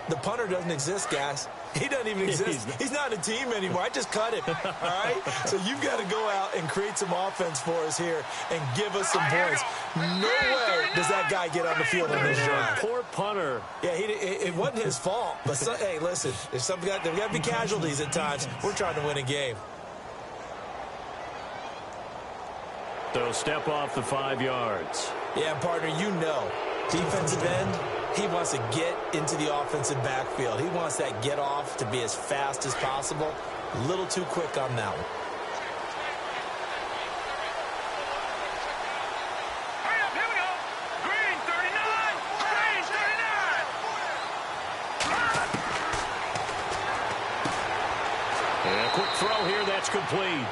The punter doesn't exist, guys. He doesn't even exist. He's not a team anymore. I just cut him, all right? So you've got to go out and create some offense for us here and give us some points. No way does that guy get on the field on this drive. Poor punter. Yeah, it wasn't his fault. But, hey, listen, there's got to be casualties at times. We're trying to win a game. So step off the 5 yards. Yeah, partner, you know. Defensive end, he wants to get into the offensive backfield. He wants that get off to be as fast as possible. A little too quick on that one. Hurry up, here we go. Green 39. Green 39. And a quick throw here, that's complete.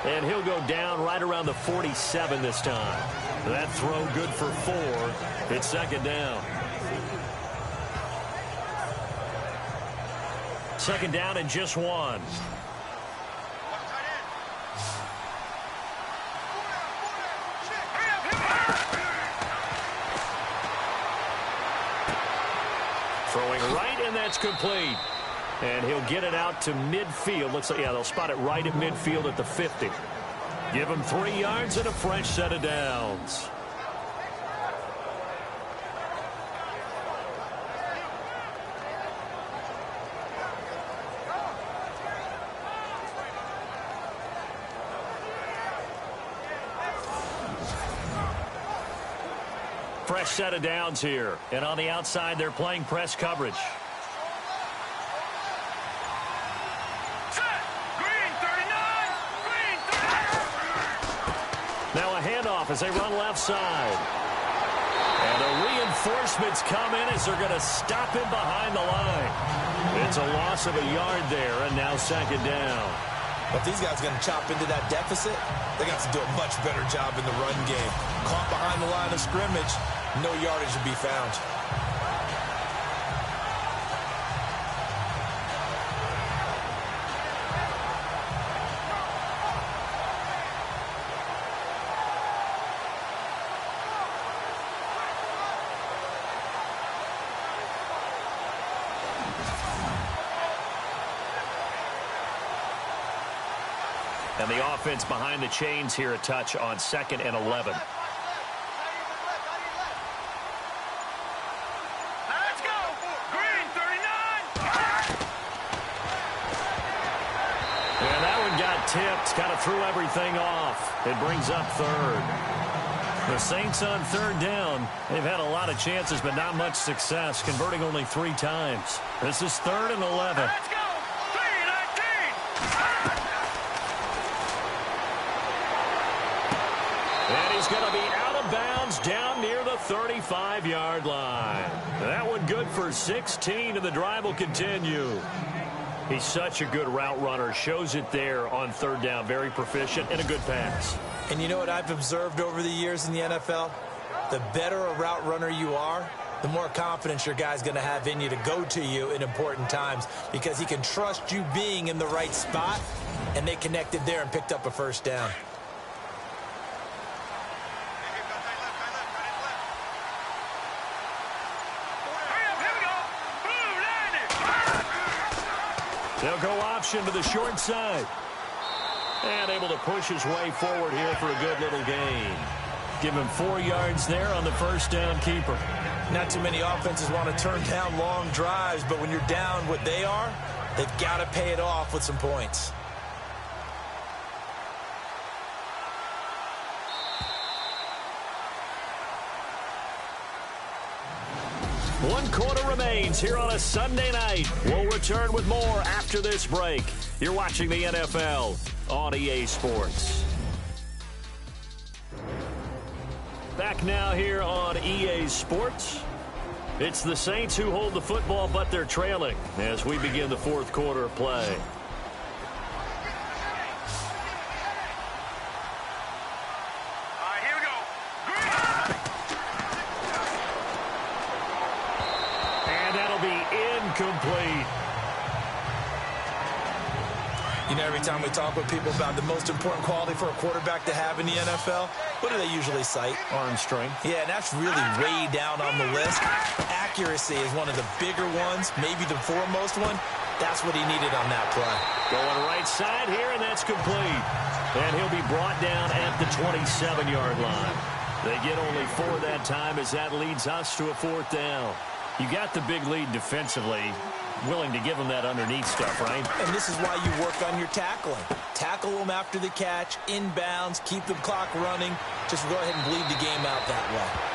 And he'll go down right around the 47 this time. That throw good for 4. It's 2nd down. 2nd down and just 1. Throwing right, and that's complete. And he'll get it out to midfield. Looks like, yeah, they'll spot it right at midfield at the 50. Give him 3 yards and a fresh set of downs. Fresh set of downs here. And on the outside, they're playing press coverage. Now a handoff as they run left side. And the reinforcements come in as they're going to stop him behind the line. It's a loss of a yard there, and now 2nd down. But these guys are going to chop into that deficit. They got to do a much better job in the run game. Caught behind the line of scrimmage, no yardage to be found. And the offense behind the chains here a touch on 2nd and 11. Let's go. Green 39. And that one got tipped. Kind of threw everything off. It brings up 3rd. The Saints on 3rd down. They've had a lot of chances, but not much success, converting only 3 times. This is 3rd and 11. Let's go. 319. And he's going to be out of bounds down near the 35-yard line. That one good for 16, and the drive will continue. He's such a good route runner. Shows it there on third down. Very proficient and a good pass. And you know what I've observed over the years in the NFL? The better a route runner you are, the more confidence your guy's going to have in you to go to you in important times, because he can trust you being in the right spot, and they connected there and picked up a first down. They'll go option to the short side. And able to push his way forward here for a good little gain. Give him 4 yards there on the first down keeper. Not too many offenses want to turn down long drives, but when you're down what they are, they've got to pay it off with some points. One quarter remains here on a Sunday night. We'll return with more after this break. You're watching the NFL on EA Sports. Back now here on EA Sports. It's the Saints who hold the football, but they're trailing as we begin the fourth quarter of play. Complete. You know, every time we talk with people about the most important quality for a quarterback to have in the NFL, what do they usually cite? Arm strength. Yeah, and that's really way down on the list. Accuracy is one of the bigger ones, maybe the foremost one. That's what he needed on that play. Going right side here, and that's complete. And he'll be brought down at the 27-yard line. They get only 4 that time as that leads us to a fourth down. You got the big lead defensively, willing to give them that underneath stuff, right? And this is why you work on your tackling. Tackle them after the catch, inbounds, keep the clock running. Just go ahead and bleed the game out that way.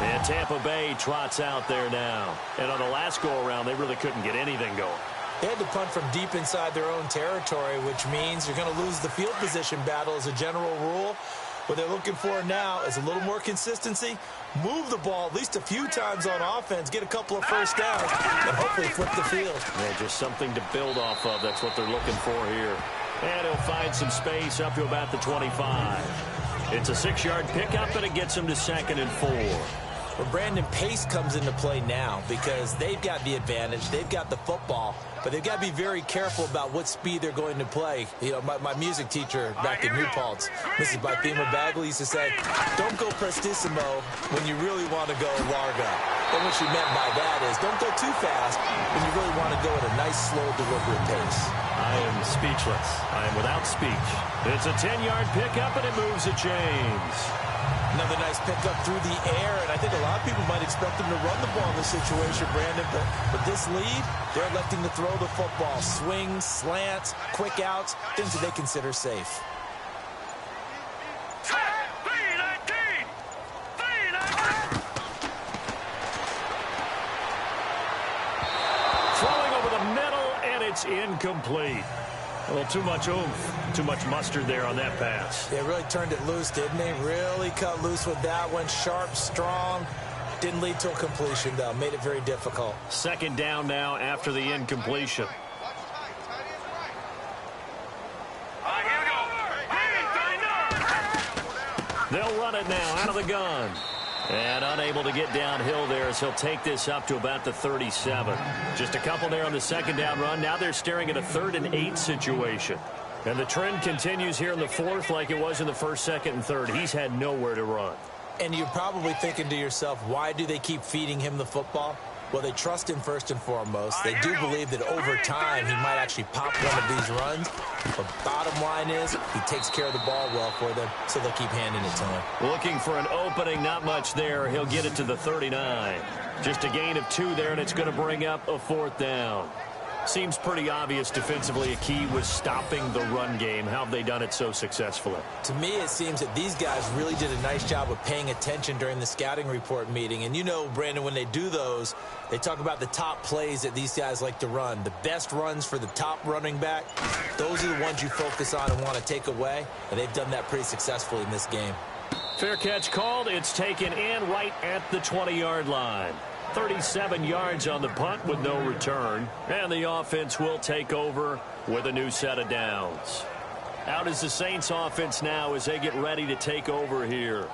And Tampa Bay trots out there now. And on the last go-around, they really couldn't get anything going. They had to punt from deep inside their own territory, which means you're going to lose the field position battle as a general rule. What they're looking for now is a little more consistency, move the ball at least a few times on offense, get a couple of first downs, and hopefully flip the field. Yeah, just something to build off of. That's what they're looking for here. And he'll find some space up to about the 25. It's a 6-yard pickup, and it gets him to 2nd and 4. Well, Brandon, pace comes into play now because they've got the advantage. They've got the football, but they've got to be very careful about what speed they're going to play. You know, my music teacher back in New Paltz, Mrs. Bythema Bagley, used to say, don't go prestissimo when you really want to go largo. And what she meant by that is don't go too fast when you really want to go at a nice, slow, deliberate pace. I am speechless. I am without speech. It's a 10-yard pickup, and it moves the chains. Another nice pickup through the air, and I think a lot of people might expect them to run the ball in this situation, Brandon, but with this lead, they're electing to throw the football. Swings, slants, quick outs, things that they consider safe. Throwing over the middle, and it's incomplete. A little too much oomph, too much mustard there on that pass. They really turned it loose, didn't they? Really cut loose with that one. Sharp, strong. Didn't lead to a completion, though. Made it very difficult. 2nd down now after the incompletion. They'll run it now out of the gun. And unable to get downhill there as he'll take this up to about the 37. Just a couple there on the 2nd down run. Now they're staring at a 3rd and 8 situation. And the trend continues here in the 4th like it was in the 1st, 2nd, and 3rd. He's had nowhere to run. And you're probably thinking to yourself, why do they keep feeding him the football? Well, they trust him first and foremost. They do believe that over time he might actually pop one of these runs. But bottom line is he takes care of the ball well for them, so they'll keep handing it to him. Looking for an opening, not much there. He'll get it to the 39. Just a gain of 2 there, and it's going to bring up a 4th down. Seems pretty obvious defensively a key was stopping the run game. How have they done it so successfully? To me, it seems that these guys really did a nice job of paying attention during the scouting report meeting. And you know, Brandon, when they do those, they talk about the top plays that these guys like to run. The best runs for the top running back, those are the ones you focus on and want to take away. And they've done that pretty successfully in this game. Fair catch called. It's taken in right at the 20-yard line. 37 yards on the punt with no return. And the offense will take over with a new set of downs. Out is the Saints offense now as they get ready to take over here.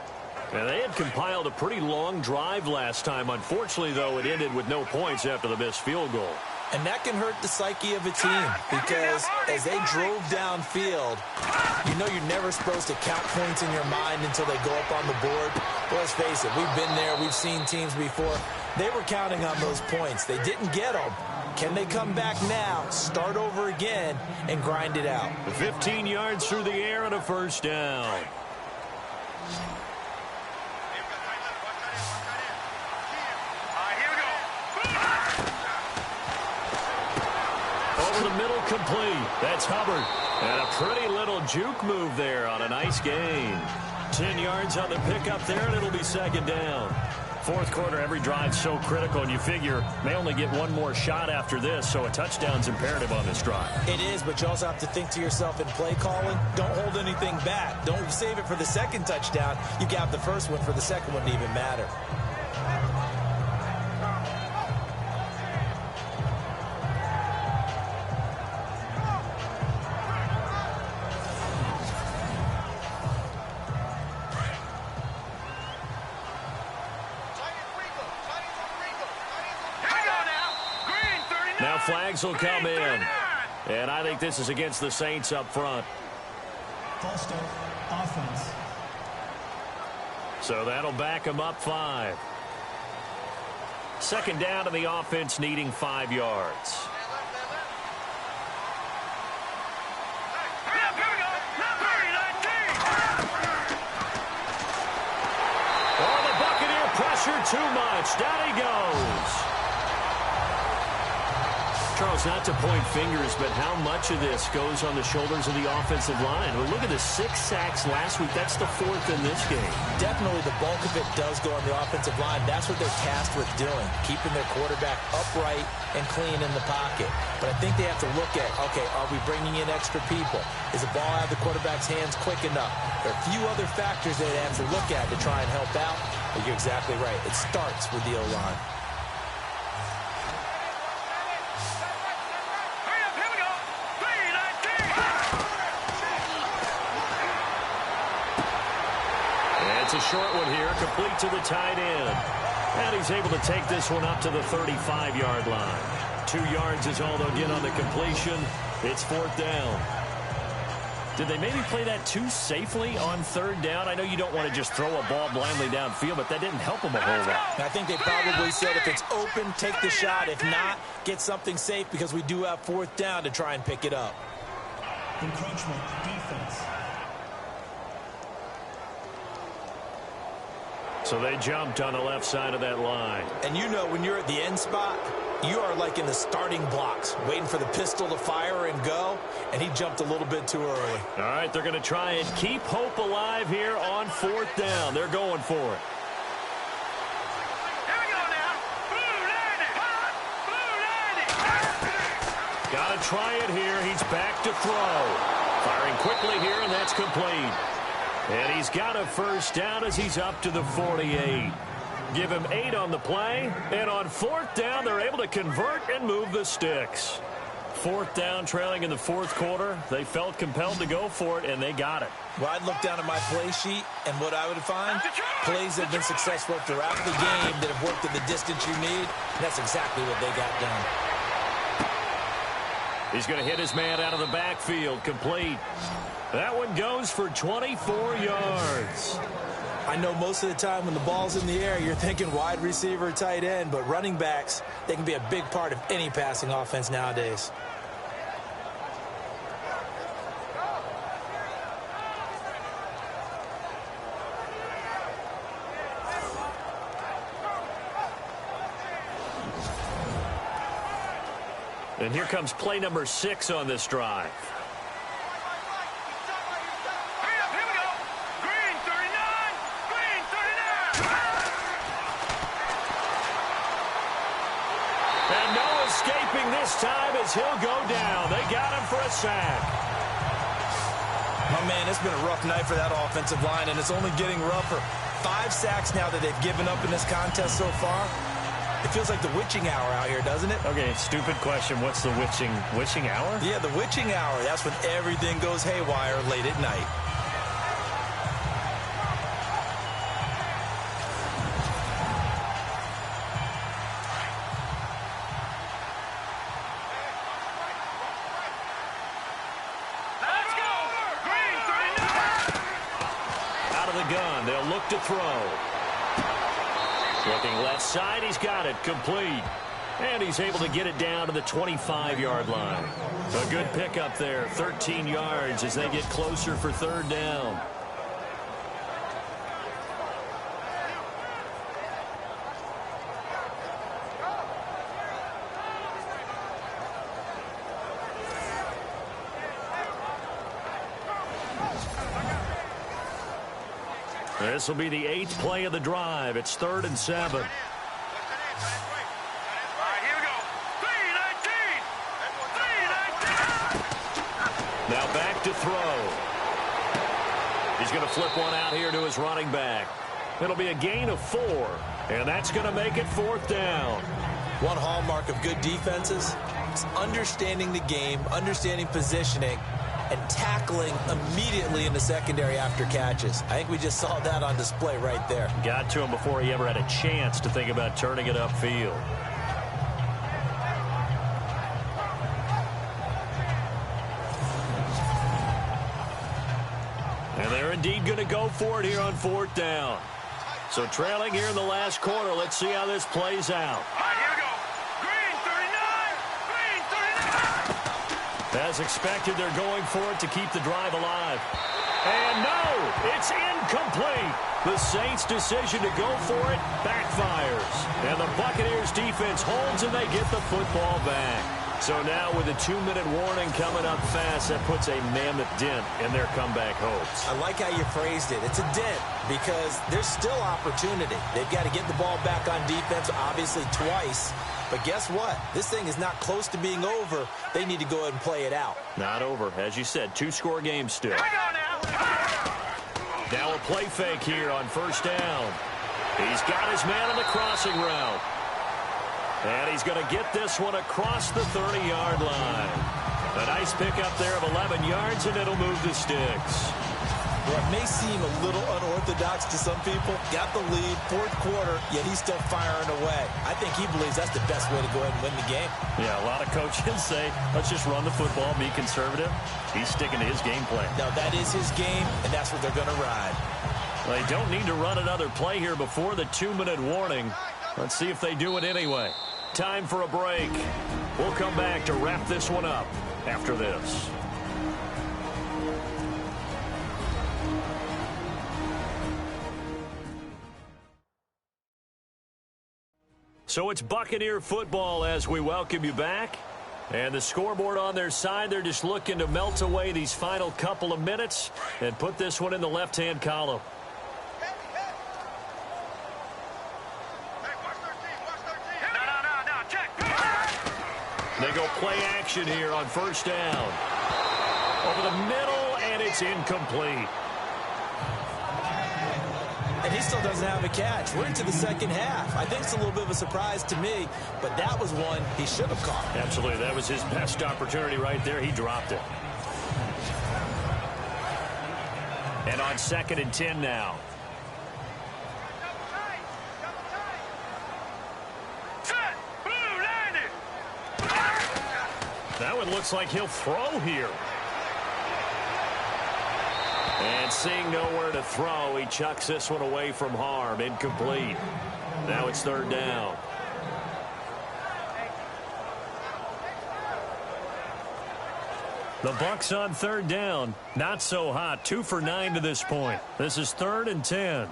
And they had compiled a pretty long drive last time. Unfortunately, though, it ended with no points after the missed field goal. And that can hurt the psyche of a team because as they drove downfield, you know you're never supposed to count points in your mind until they go up on the board. Well, let's face it, we've been there. We've seen teams before. They were counting on those points. They didn't get them. Can they come back now, start over again, and grind it out? 15 yards through the air and a 1st down. Over the middle, complete. That's Hubbard. And a pretty little juke move there on a nice gain. 10 yards on the pickup there, and it'll be 2nd down. 4th quarter, every drive so critical, and you figure they only get one more shot after this, so a touchdown's imperative on this drive. It is, but you also have to think to yourself in play calling, don't hold anything back. Don't save it for the 2nd touchdown. You got the 1st one for the 2nd one to even matter. Now flags will come in. And I think this is against the Saints up front. False start, offense. So that'll back them up 5. 2nd down to the offense needing 5 yards. Oh, the Buccaneer pressure too much. Down he goes. Charles, not to point fingers, but how much of this goes on the shoulders of the offensive line? Well, look at the 6 sacks last week. That's the 4th in this game. Definitely the bulk of it does go on the offensive line. That's what they're tasked with doing, keeping their quarterback upright and clean in the pocket. But I think they have to look at, okay, are we bringing in extra people? Is the ball out of the quarterback's hands quick enough? There are a few other factors they have to look at to try and help out. But you're exactly right. It starts with the O-line. It's a short one here, complete to the tight end. And he's able to take this one up to the 35-yard line. 2 yards is all they'll get on the completion. It's 4th down. Did they maybe play that too safely on 3rd down? I know you don't want to just throw a ball blindly downfield, but that didn't help them a whole lot. I think they probably said if it's open, take the shot. If not, get something safe because we do have 4th down to try and pick it up. Encroachment, defense. So they jumped on the left side of that line. And you know when you're at the end spot, you are like in the starting blocks, waiting for the pistol to fire and go, and he jumped a little bit too early. All right, they're going to try and keep hope alive here on 4th down. They're going for it. Here we go now. Got to try it here. He's back to throw. Firing quickly here, and that's complete. And he's got a 1st down as he's up to the 48. Give him 8 on the play. And on 4th down, they're able to convert and move the sticks. 4th down, trailing in the 4th quarter. They felt compelled to go for it, and they got it. Well, I'd look down at my play sheet, and what I would find, plays that have been successful throughout the game that have worked at the distance you need. And that's exactly what they got done. He's going to hit his man out of the backfield, complete. That one goes for 24 yards. I know most of the time when the ball's in the air, you're thinking wide receiver, tight end, but running backs, they can be a big part of any passing offense nowadays. And here comes play number 6 on this drive. Here we go. Green 39. Green 39. And no escaping this time as he'll go down. They got him for a sack. Oh, man, it's been a rough night for that offensive line, and it's only getting rougher. 5 sacks now that they've given up in this contest so far. It feels like the witching hour out here, doesn't it? Okay, stupid question. What's the witching hour? Yeah, the witching hour. That's when everything goes haywire late at night. Let's go. Green 39. Out of the gun. They'll look to throw. Looking left side. He's got it. Complete. And he's able to get it down to the 25-yard line. A good pickup there. 13 yards as they get closer for third down. This will be the 8th play of the drive. It's 3rd and 7. All right, here we go. 319. 319. Now back to throw. He's going to flip one out here to his running back. It'll be a gain of 4, and that's going to make it 4th down. One hallmark of good defenses is understanding the game, understanding positioning, and tackling immediately in the secondary after catches. I think we just saw that on display right there. Got to him before he ever had a chance to think about turning it upfield. And they're indeed going to go for it here on 4th down. So trailing here in the last quarter, let's see how this plays out. All right, here we go. Green 39. Green 39. As expected, they're going for it to keep the drive alive. And no, it's incomplete. The Saints' decision to go for it backfires. And the Buccaneers defense holds and they get the football back. So now with a 2-minute warning coming up fast, that puts a mammoth dent in their comeback hopes. I like how you phrased it. It's a dent because there's still opportunity. They've got to get the ball back on defense, obviously twice. But guess what? This thing is not close to being over. They need to go ahead and play it out. Not over. As you said, 2-score game still. Now a play fake here on 1st down. He's got his man on the crossing route. And he's going to get this one across the 30-yard line. A nice pickup there of 11 yards, and it'll move the sticks. Well, it may seem a little unorthodox to some people. Got the lead, 4th quarter, yet he's still firing away. I think he believes that's the best way to go ahead and win the game. Yeah, a lot of coaches say, let's just run the football, be conservative. He's sticking to his game plan. Now, that is his game, and that's what they're going to ride. They don't need to run another play here before the 2-minute warning. Let's see if they do it anyway. Time for a break. We'll come back to wrap this one up after this. So it's Buccaneer football as we welcome you back. And the scoreboard on their side, they're just looking to melt away these final couple of minutes and put this one in the left-hand column. They go play action here on 1st down. Over the middle, and it's incomplete. And he still doesn't have a catch. We're into the 2nd half. I think it's a little bit of a surprise to me, but that was one he should have caught. Absolutely. That was his best opportunity right there. He dropped it. And on 2nd and 10 now. That one looks like he'll throw here. And seeing nowhere to throw, he chucks this one away from harm. Incomplete. Now it's 3rd down. The Bucs on 3rd down. Not so hot. 2 for 9 to this point. This is 3rd and 10.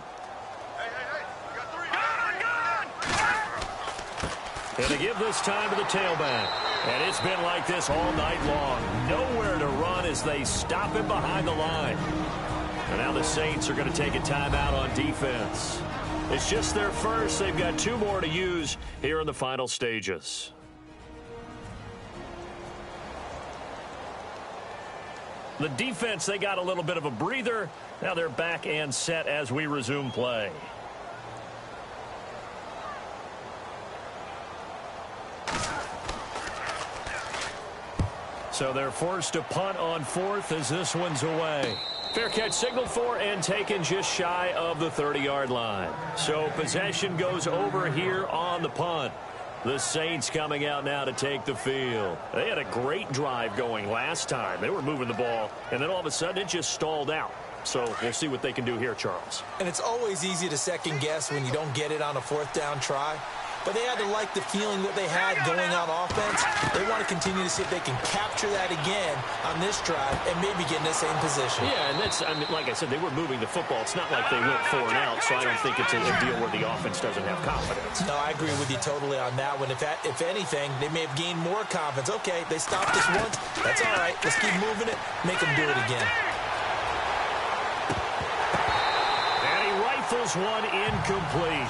And they give this time to the tailback. And it's been like this all night long. Nowhere to run as they stop him behind the line. And now the Saints are going to take a timeout on defense. It's just their first. They've got 2 more to use here in the final stages. The defense, they got a little bit of a breather. Now they're back and set as we resume play. So they're forced to punt on 4th as this one's away. Fair catch signaled for and taken just shy of the 30-yard line. So possession goes over here on the punt. The Saints coming out now to take the field. They had a great drive going last time. They were moving the ball, and then all of a sudden it just stalled out. So we'll see what they can do here, Charles. And it's always easy to second guess when you don't get it on a 4th down try. But they had to like the feeling that they had going on offense. They want to continue to see if they can capture that again on this drive and maybe get in the same position. Yeah, and that's, I mean, like I said, they were moving the football. It's not like they went 4 and out, so I don't think it's a deal where the offense doesn't have confidence. No, I agree with you totally on that one. If anything, they may have gained more confidence. Okay, they stopped this once. That's all right. Let's keep moving it. Make them do it again. And he rifles one incomplete.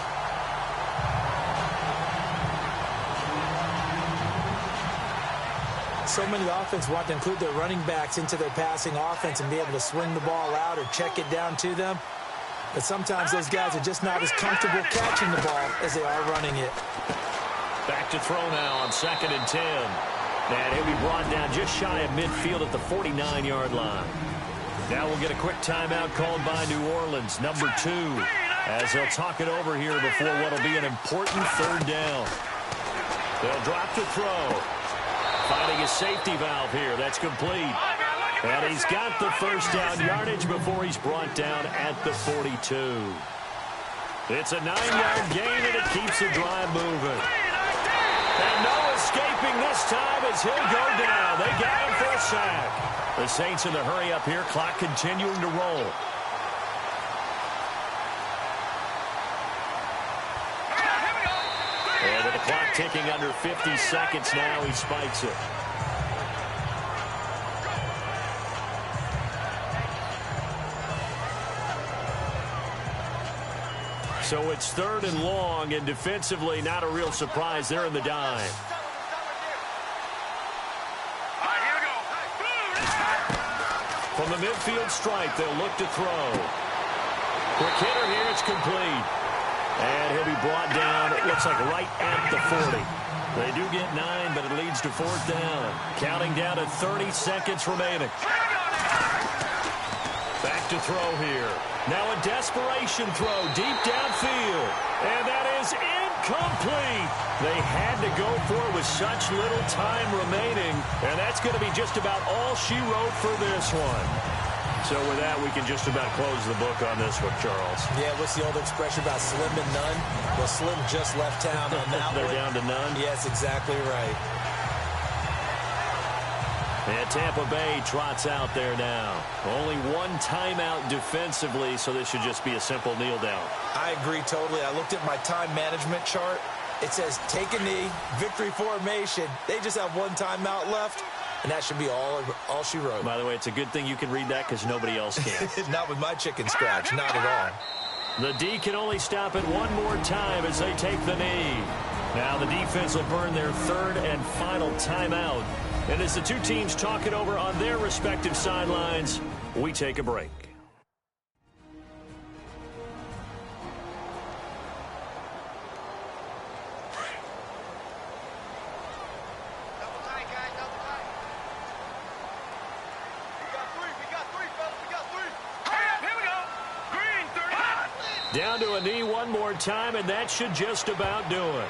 So many offense want to include their running backs into their passing offense and be able to swing the ball out or check it down to them. But sometimes those guys are just not as comfortable catching the ball as they are running it. Back to throw now on 2nd and 10. And he'll be brought down just shy of midfield at the 49-yard line. Now we'll get a quick timeout called by New Orleans, number 2, as they'll talk it over here before what will be an important 3rd down. They'll drop to throw. Finding a safety valve here. That's complete. And he's got the first down yardage before he's brought down at the 42. It's a 9-yard gain, and it keeps the drive moving. And no escaping this time as he'll go down. They got him for a sack. The Saints in the hurry up here. Clock continuing to roll. And with the clock ticking under 50 seconds now, he spikes it. So it's 3rd and long, and defensively not a real surprise. They're in the dime. From the midfield stripe, they'll look to throw. Quick hitter here, it's complete. And he'll be brought down, it looks like right at the 40. They do get 9, but it leads to 4th down. Counting down to 30 seconds remaining. Back to throw here. Now a desperation throw deep downfield. And that is incomplete. They had to go for it with such little time remaining. And that's going to be just about all she wrote for this one. So with that, we can just about close the book on this one, Charles. Yeah, what's the old expression about slim and none? Well, Slim just left town on that They're down to none? Yes, exactly right. And Tampa Bay trots out there now. Only 1 timeout defensively, so this should just be a simple kneel down. I agree totally. I looked at my time management chart. It says take a knee, victory formation. They just have 1 timeout left. And that should be all she wrote. By the way, it's a good thing you can read that because nobody else can. Not with my chicken scratch. Not at all. The D can only stop it 1 more time as they take the knee. Now the defense will burn their 3rd and final timeout. And as the 2 teams talk it over on their respective sidelines, we take a break. Down to a knee 1 more time, and that should just about do it.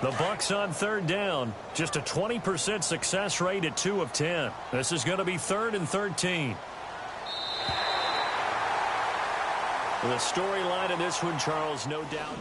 The Bucs on 3rd down. Just a 20% success rate at 2 of 10. This is going to be 3rd and 13. The storyline of this one, Charles, no doubt.